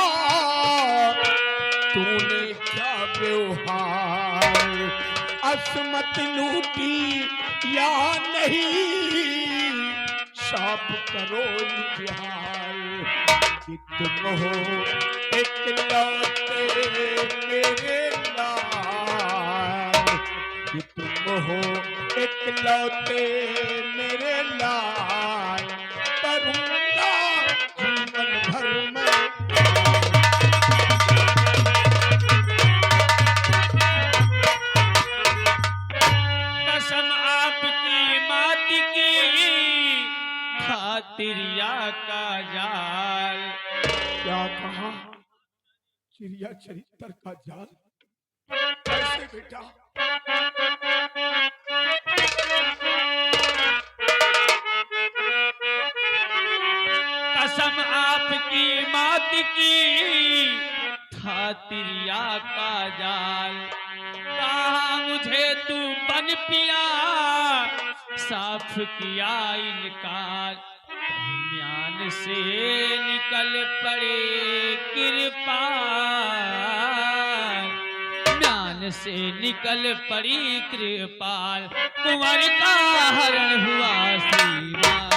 तूने क्या व्यवहार, असमत लूटी या नहीं, साफ करो इतिहार कि तुम हो इकलौते मेरे लाल, कि तुम हो इकलौते मेरे लाल, करूंगा जीवन भर मैं। कसम आपकी माटी की, खातिरिया का जाल। क्या कहा? चिड़िया चरित्र का जाल? कैसे बेटा? कसम आपकी माटी की, खातिरिया का जाल। कहा मुझे तू बन पिया, साफ किया इनकार। म्यान से निकल पड़े कृपाल, म्यान से निकल पड़ी कृपाल। कुंवर का हरण हुआ श्रीमान।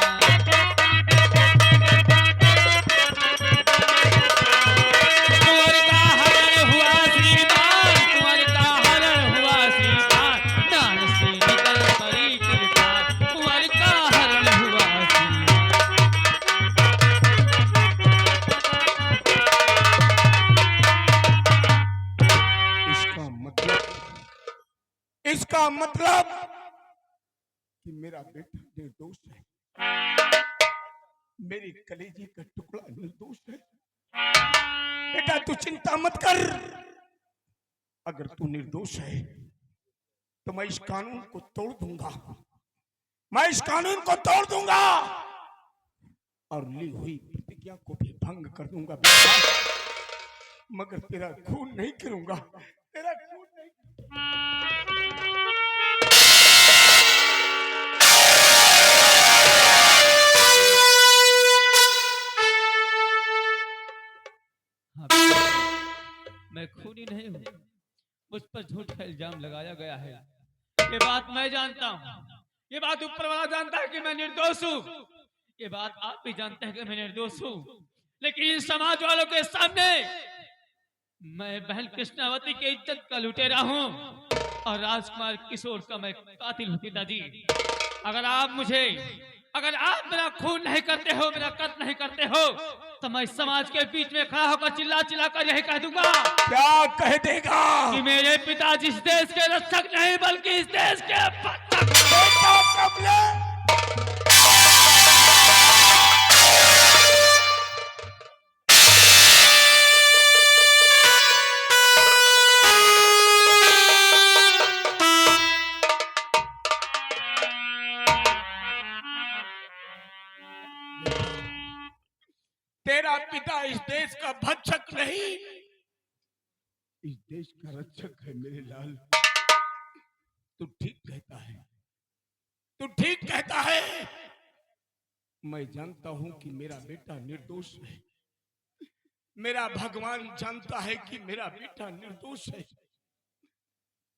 कुंवर का हरण हुआ श्रीमान, कुंवर का हरण हुआ श्रीमान। म्यान से निकल पड़ी कृपाल, कुंवर का हरण हुआ श्रीमान। इसका मतलब कि मेरा बेटा निर्दोष है, मेरे कलेजे का टुकड़ा निर्दोष है। बेटा तू चिंता मत कर, अगर तू निर्दोष है तो मैं इस कानून को तोड़ दूंगा, मैं इस कानून को तोड़ दूंगा और ली हुई प्रतिज्ञा को भी भंग कर दूंगा बेटा, मगर तेरा खून नहीं करूंगा, तेरा खून नहीं। मैं खूनी नहीं हूँ, मुझ पर झूठ का इल्जाम लगाया गया है। ये बात मैं जानता हूँ, ये बात ऊपर वाला जानता है कि मैं निर्दोष हूँ, ये बात आप भी जानते हैं कि मैं निर्दोष हूँ। लेकिन समाज वालों के सामने मैं बहन कृष्णावती की इज्जत का लुटेरा हूँ और राजकुमार किशोर का मैं कातिल हूँ। पिताजी, अगर आप मेरा खून नहीं करते हो, मेरा कत्ल नहीं करते हो, तो मैं समाज के बीच में खड़ा होकर चिल्ला चिल्ला कर यही कह दूंगा। क्या कह देगा? कि मेरे पिताजी इस देश के रक्षक नहीं बल्कि इस देश के भक्षक हैं। तेरा पिता इस देश का भक्षक नहीं, इस देश का रक्षक है मेरे लाल। तू ठीक कहता है, तू ठीक कहता है। मैं जानता हूं कि मेरा बेटा निर्दोष है, मेरा भगवान जानता है कि मेरा बेटा निर्दोष है,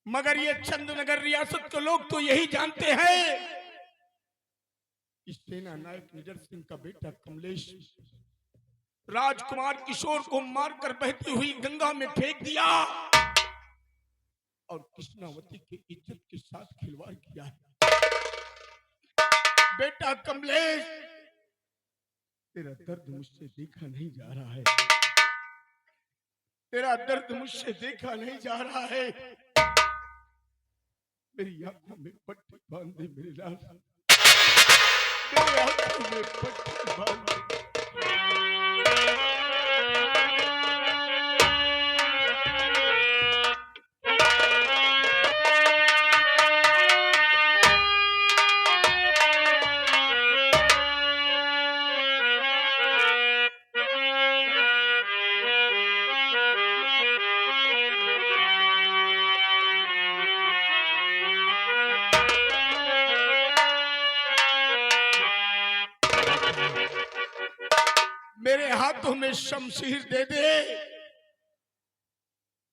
मगर ये चंद्रनगर रियासत के लोग तो यही जानते हैं कि सेना नायक निडर सिंह का बेटा कमलेश राजकुमार किशोर को मारकर बहती हुई गंगा में फेंक दिया और कृष्णावती की इज्जत के साथ खिलवाड़ किया है। बेटा कमलेश, तेरा दर्द मुझसे देखा नहीं जा रहा है, तेरा दर्द मुझसे देखा नहीं जा रहा है। मेरी आंखों में पट्टी बांध दे मेरे लाल, बाल में पट्टी बांध दे। मेरे हाथों में शमशीर दे दे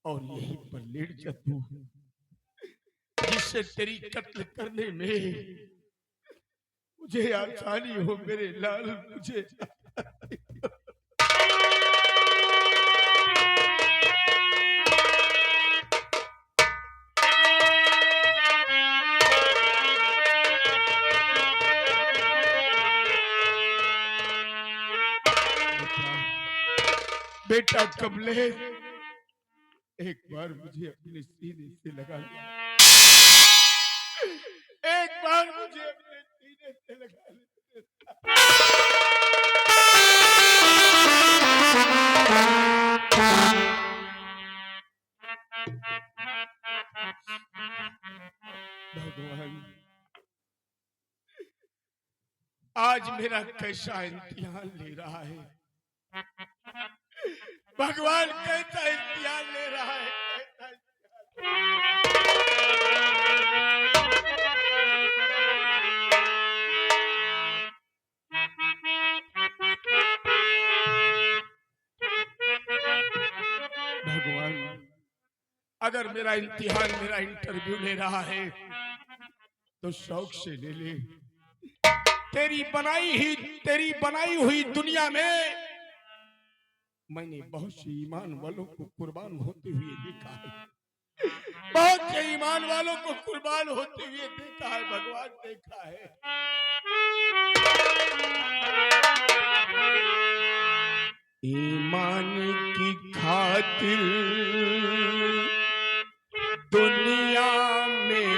और यहीं पर लेट जा तू, जिससे तेरी कत्ल करने में मुझे आसानी हो मेरे लाल, मुझे बेटा कमलेश, एक बार मुझे अपने सीने से लगा ले, एक बार मुझे अपने सीने से लगा ले। भगवान, आज मेरा कैसा इम्तिहान ले रहा है, भगवान कैसा इम्तिहान ले रहा है, भगवान अगर मेरा इम्तिहान, मेरा इंटरव्यू ले रहा है तो शौक से ले ले। तेरी बनाई हुई दुनिया में मैंने बहुत से ईमान वालों को कुर्बान होते हुए देखा है, बहुत से ईमान वालों को कुर्बान होते हुए देखा है, भगवान देखा है। ईमान की खातिर दुनिया में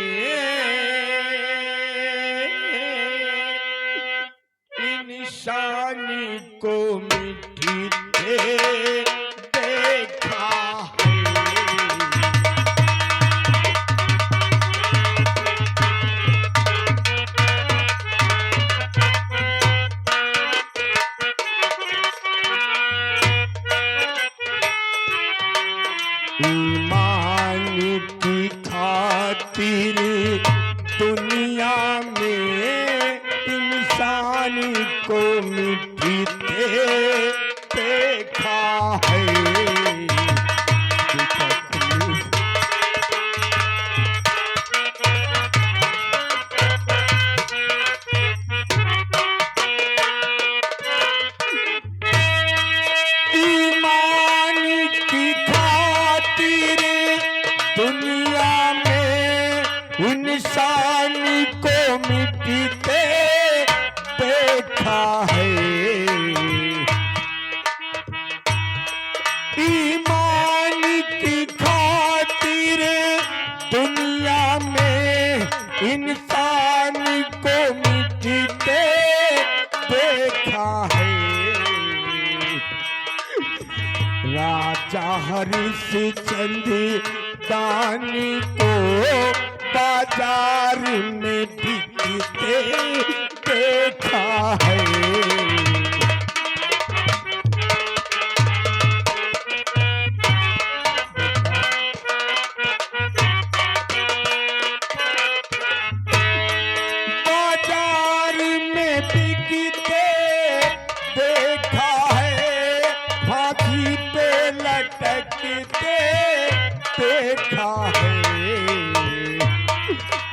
इंसानी को मिट्टी देखा है। ईमान की खातिर दुनिया में इंसान को मिट्टी देखा है। ईमान की खातिर दुनिया में इंसान को मिट्टी देखा है। ईमान की खातिर दुनिया में इंसान को मिट्टी देखा है। राजा हरिश्चंद्र दानी को बाजार में बिकते देखा है। बाजार में बिकते देखा है, फांसी पे लटकते देखा है।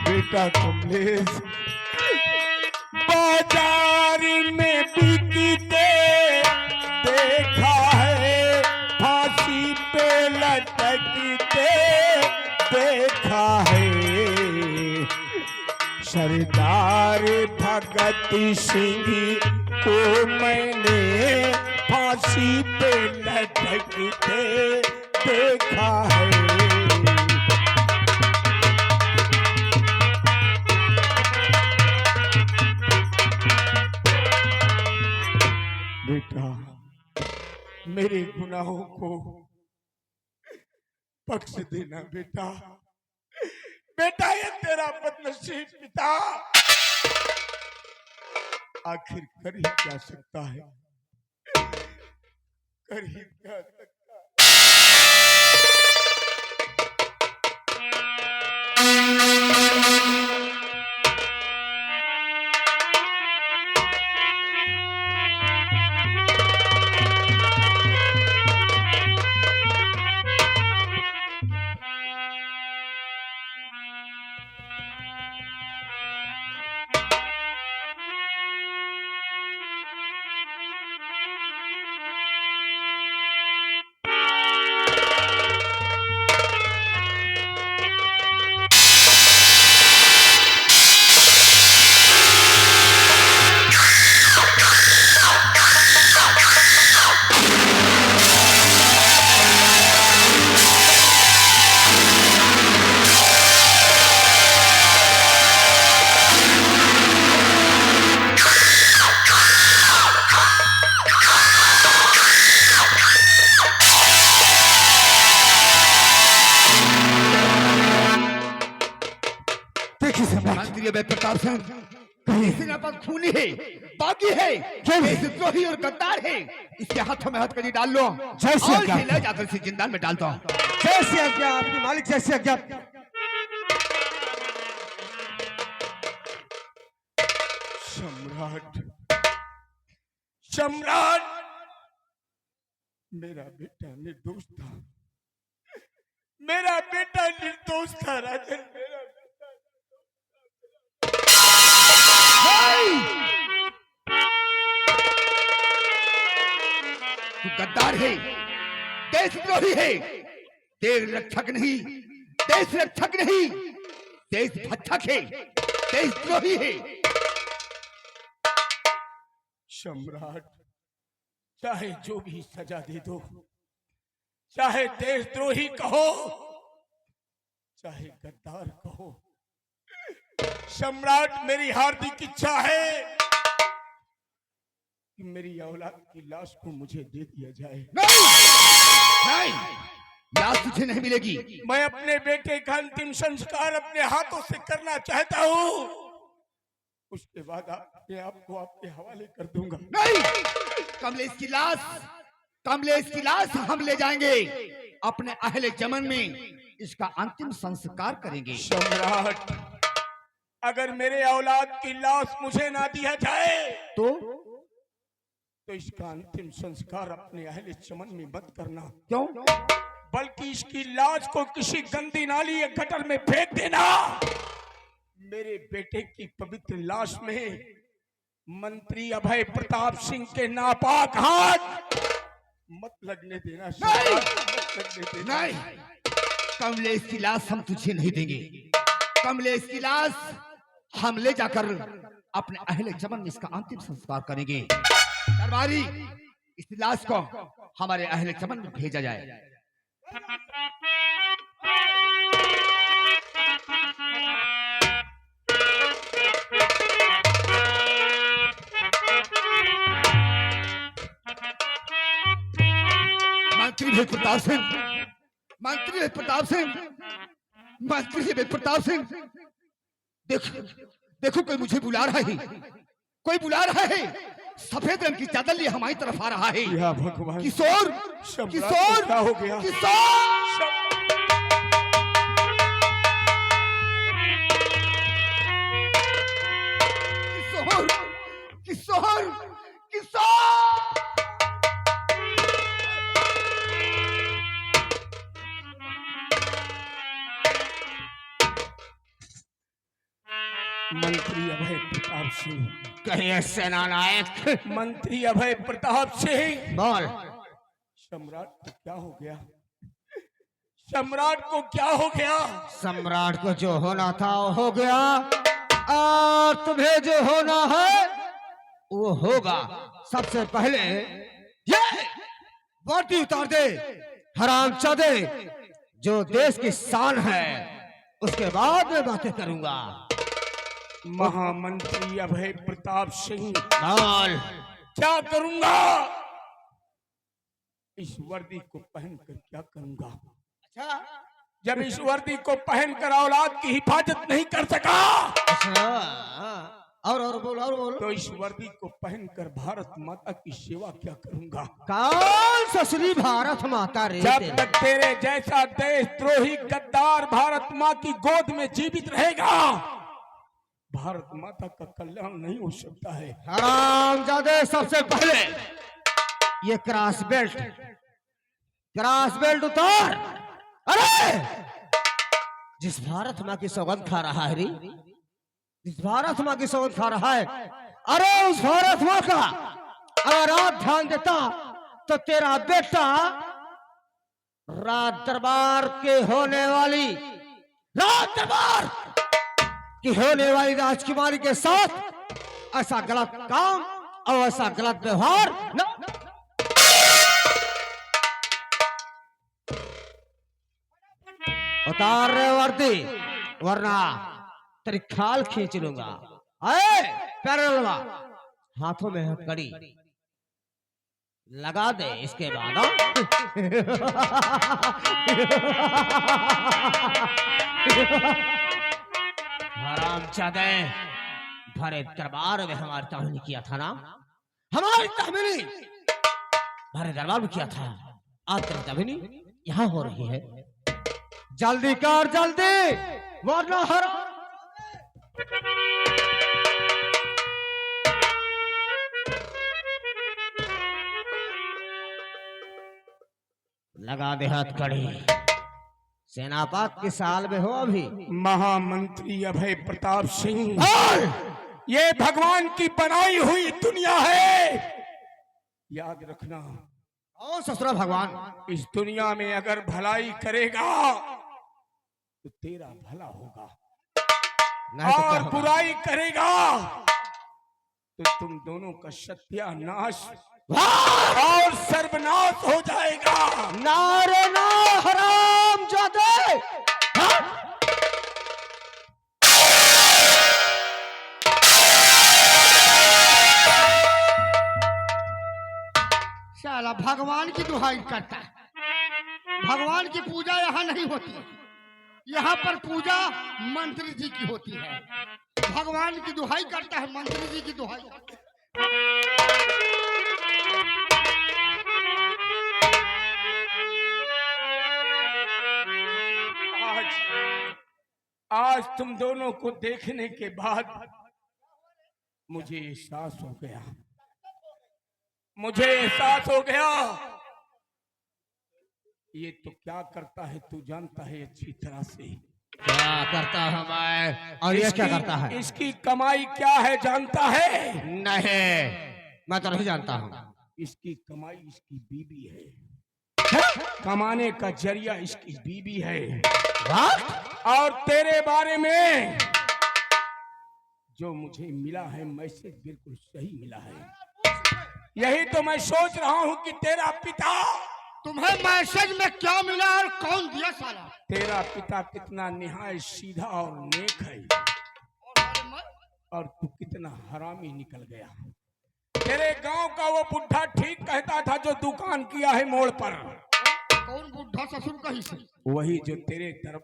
बेटा कमलेश, बाजार में बिकते देखा है, फांसी पे लटकते देखा है। सरदार भगत सिंह को मैंने फांसी पे लटकते देखा है। गुनाहों को बख्श देना बेटा। बेटा ये तेरा बदनसीब पिता आखिर कर ही क्या सकता है, कर ही क्या सकता है। मंत्री अभय प्रताप सिंह कहीं सेनापत खूनी है, बागी है, देशद्रोही और गद्दार है। इसके हाथों में हथकड़ी डाल लो और इसे ले जाकर इसे जिंदान में डाल दो। जैसी आज्ञा आपकी मालिक, जैसी आज्ञा। सम्राट, सम्राट, मेरा बेटा निर्दोष था, मेरा बेटा निर्दोष था राजन, मेरा तू गद्दार है, देशद्रोही है, देश रक्षक नहीं, देश रक्षक नहीं, देश भक्षक है, देशद्रोही है। सम्राट, चाहे जो भी सजा दे दो, चाहे देशद्रोही कहो, चाहे गद्दार कहो, सम्राट मेरी हार्दिक इच्छा है कि मेरी औलाद की लाश को मुझे दे दिया जाए। नहीं, नहीं, लाश तुझे नहीं मिलेगी। मैं अपने बेटे का अंतिम संस्कार अपने हाथों से करना चाहता हूँ, उसके बाद अपने आप को आपके हवाले कर दूंगा। नहीं, कमलेश की लाश, कमलेश की लाश हम ले जाएंगे, अपने अहले चमन में इसका अंतिम संस्कार करेंगे। सम्राट, अगर मेरे औलाद की लाश मुझे ना दिया जाए तो इसका अंतिम संस्कार अपने अहले चमन में मत करना। क्यों? बल्कि इसकी लाश को किसी गंदी नाली या गटर में फेंक देना। मेरे बेटे की पवित्र लाश में मंत्री अभय प्रताप सिंह के नापाक हाथ मत लगने देना। नहीं, मत लगने देना। नहीं, कमलेश की लाश हम तुझे नहीं देंगे। कमलेश की लाश हम ले जाकर अपने अहले चमन में इसका अंतिम संस्कार करेंगे। दरबारी, इस लाश को हमारे अहले चमन में भेजा जाए। मंत्री अभय प्रताप सिंह, मंत्री अभय प्रताप सिंह, मंत्री अभय प्रताप सिंह, देखो देखो, कोई मुझे बुला रहा है, कोई बुला रहा है। सफेद रंग की चादर लिए हमारी तरफ आ रहा है। या भगवान, किशोर, किशोर, क्या हो गया? किशोर, किशोर, किशोर, किशोर। मंत्री अभय प्रताप सिंह, कहिए सेना नायक। मंत्री अभय प्रताप सिंह, बोल। सम्राट को क्या हो गया? सम्राट को क्या हो गया? सम्राट को जो होना था वो हो गया, और तुम्हें जो होना है वो होगा। सबसे पहले ये वर्दी उतार दे हरामजादे, जो देश की शान है, उसके बाद मैं बातें करूंगा। महामंत्री अभय प्रताप सिंह, बोल। क्या करूंगा? इस वर्दी को पहनकर क्या करूंगा? अच्छा जब इस वर्दी को पहनकर औलाद की हिफाजत नहीं कर सका, अच्छा और बोल तो इस वर्दी को पहनकर भारत माता की सेवा क्या करूंगा? कौन ससुरी भारत माता रे जब तेरे? तक तेरे जैसा देशद्रोही गद्दार भारत माँ की गोद में जीवित रहेगा, भारत माता का कल्याण नहीं हो सकता है। हरामजादे, सबसे पहले ये क्रॉस बेल्ट उतार। अरे जिस भारत माँ की सौगंध खा रहा है रे, जिस भारत माँ की सौगंध खा रहा है, अरे उस भारत माँ का अगर आप ध्यान देता तो तेरा बेटा राज दरबार की होने वाली राजकुमारी के साथ ऐसा गलत काम और ऐसा गलत व्यवहार न उतार रहे वर्दी, वरना तेरी खाल खींच लूंगा। अरे पैरलवा, हाथों में हथकड़ी लगा दे, इसके बाद हरामजादे, भरे दरबार में हमारी तहमीनी किया था ना, हमारी तहमीनी भरे दरबार में किया था। आज तेरी तहमीनी यहाँ हो रही है। जल्दी कर जल्दी, वरना हराम। लगा दे हथकड़ी। सेनापत की साल में हो अभी। महामंत्री अभय प्रताप सिंह, ये भगवान की बनाई हुई दुनिया है, याद रखना। कौन ससुरा भगवान? इस दुनिया में अगर भलाई करेगा तो तेरा भला होगा, नहीं तो क्या और होगा? बुराई करेगा तो तुम दोनों का सत्यानाश और सर्वनाश हो जाएगा। नारे ना हरामजादे! साला भगवान की दुहाई करता है। भगवान की पूजा यहाँ नहीं होती, यहाँ पर पूजा मंत्री जी की होती है। भगवान की दुहाई करता है, मंत्री जी की दुहाई करता है। आज तुम दोनों को देखने के बाद मुझे एहसास हो गया, ये तो क्या करता है तू जानता है अच्छी तरह से। क्या करता है मैं, और ये क्या करता है? इसकी कमाई क्या है जानता है? नहीं, मैं तो नहीं जानता हूँ। इसकी कमाई इसकी बीबी है, कमाने का जरिया इसकी बीबी है। और तेरे बारे में जो मुझे मिला है मैसेज बिल्कुल सही मिला है। यही तो मैं सोच रहा हूँ कि तेरा पिता, तुम्हें मैसेज में क्या मिला और कौन दिया साला? तेरा पिता कितना निहायत सीधा और नेक है, और तू कितना हरामी निकल गया। तेरे गांव का वो बुढ़ा ठीक कहता था जो दुकान किया है मोड़ पर। कौन बुढ़ा ससुर कहीं से? वही जो तेरे तरफ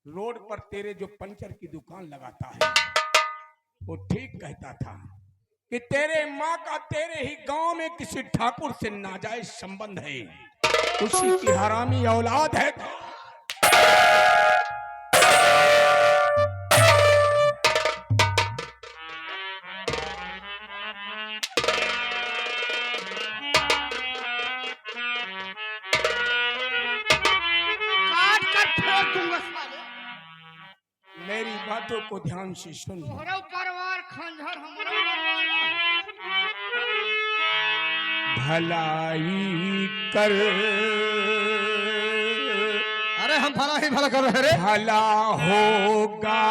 रोड पर तेरे जो पंचर की दुकान लगाता है, वो ठीक कहता था कि तेरे माँ का तेरे ही गांव में किसी ठाकुर से नाजायज संबंध है, उसी की हरामी औलाद है। काट कर फेंक दूंगा साले। मेरी बातों को ध्यान से सुन। तोहरा परिवार खंजर हमरा भलाई कर, अरे हम भला ही भला कर रहे रे। भला होगा।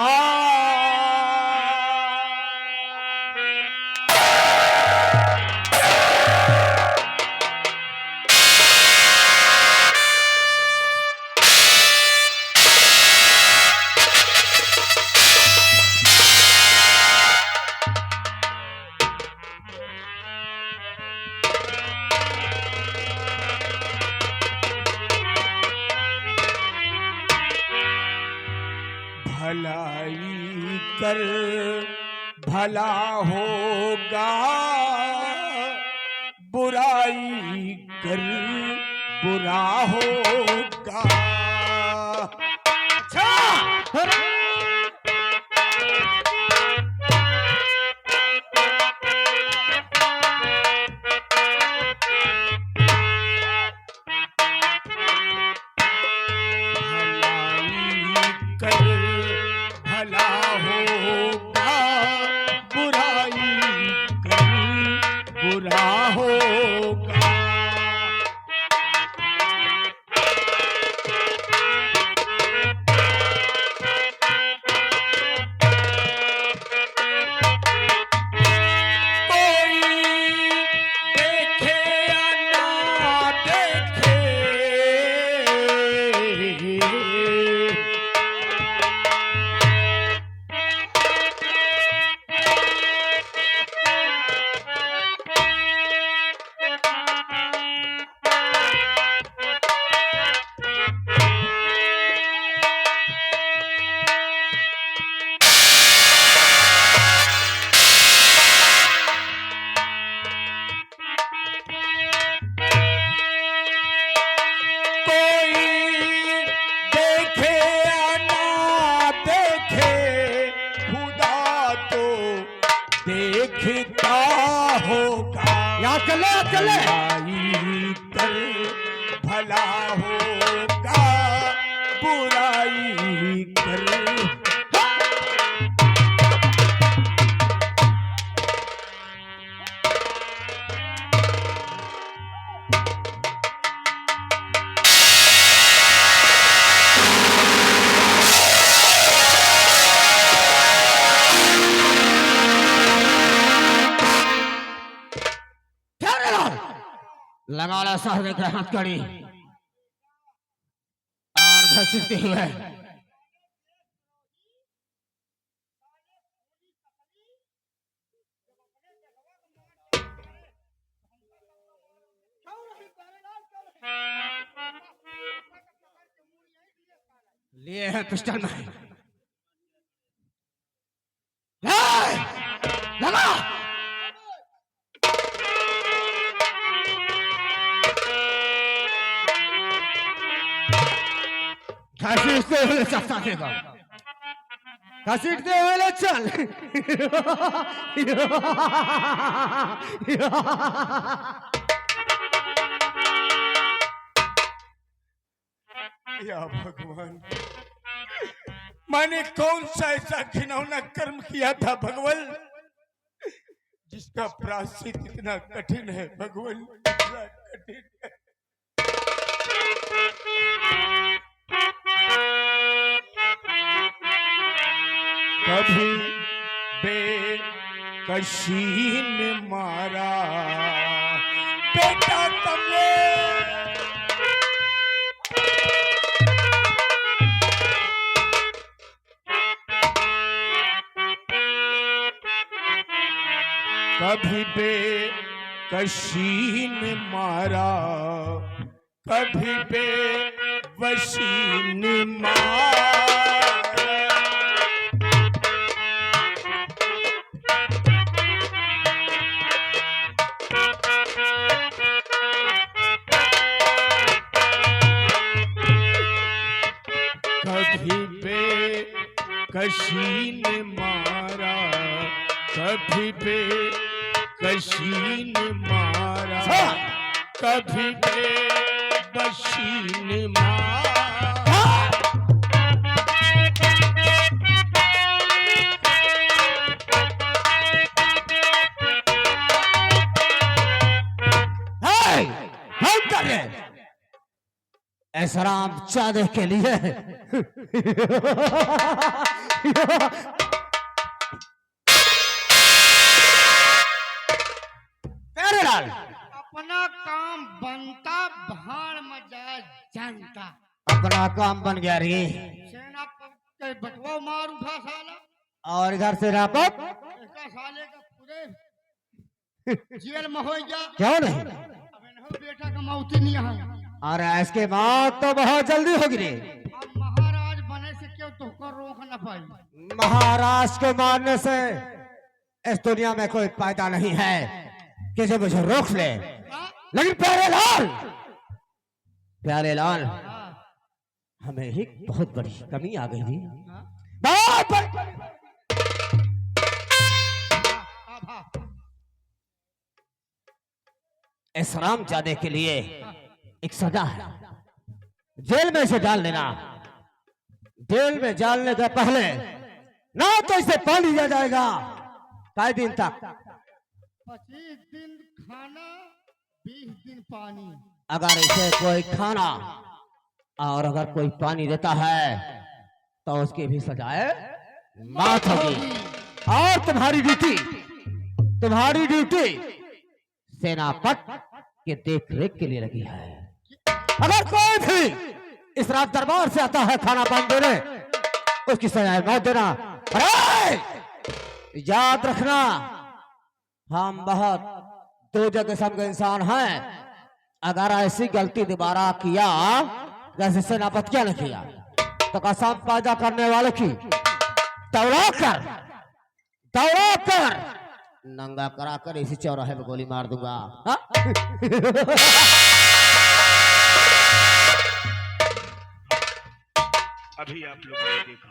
भलाई कर भला होगा, बुराई कर बुरा होगा। देखता होगा, या चले चले बुराई कर भला होगा, बुराई कर। लगा ला सहदे के हाथ कड़ी और घसीटते हुए लिए हैं पिस्टल में। लगा घसीटते हुए चलता देगा, घसीटते हुए चल। या भगवान, मैंने कौन सा ऐसा घिनौना कर्म किया था भगवान, जिसका प्रायश्चित इतना कठिन है भगवान, इतना कठिन है। कभी बेकशी ने मारा बेटा कमले, कभी बेकशी ने मारा, कभी बेवशी ने मारा। कभी बेकशी ने मारा, कभी बेकशी ने मारा, कभी बेबशी ने मारा। हम कर रहे ऐसा राम चाँद के लिए। अपना काम बनता भाड़ मजा जानता, अपना काम बन गया रे। सेना के बटवा मार उठा साला, और इधर से रापत इसका साले का पूरे जेल में हो जा। क्यों नहीं? अब इन्हों बेटा का मौती नहीं है, और इसके बाद तो बहुत जल्दी होगी रे। अब महाराज बने से क्यों तुमको रोक न पाई। महाराज को मारने से इस दुनिया में कोई फायदा नहीं है कि जो मुझे रोक ले। लेकिन प्यारे लाल हमें एक बहुत बड़ी कमी आ गई थी। बहुत बड़ी। इस रामजादे के लिए एक सजा है, जेल में से डाल देना। जेल में डालने के पहले ना तो इसे पानी दिया जाएगा कई दिन तक, 25 दिन खाना 20 दिन पानी। अगर इसे कोई खाना और अगर कोई पानी देता है तो उसकी भी सजाए मौत होगी। और तुम्हारी ड्यूटी सेनापत के देख रेख के लिए लगी है। अगर कोई भी इस रात दरबार से आता है खाना पानी देने, उसकी सजाए मौत देना। अरे याद रखना, हम बहुत दो जगह किस्म के इंसान हैं। अगर ऐसी गलती दोबारा किया जैसे सेनापत क्या ने किया तो कसम पैदा करने वाले की दौड़ा कर नंगा करा कर इसी चौराहे में गोली मार दूंगा। अभी आप लोगों ने देखा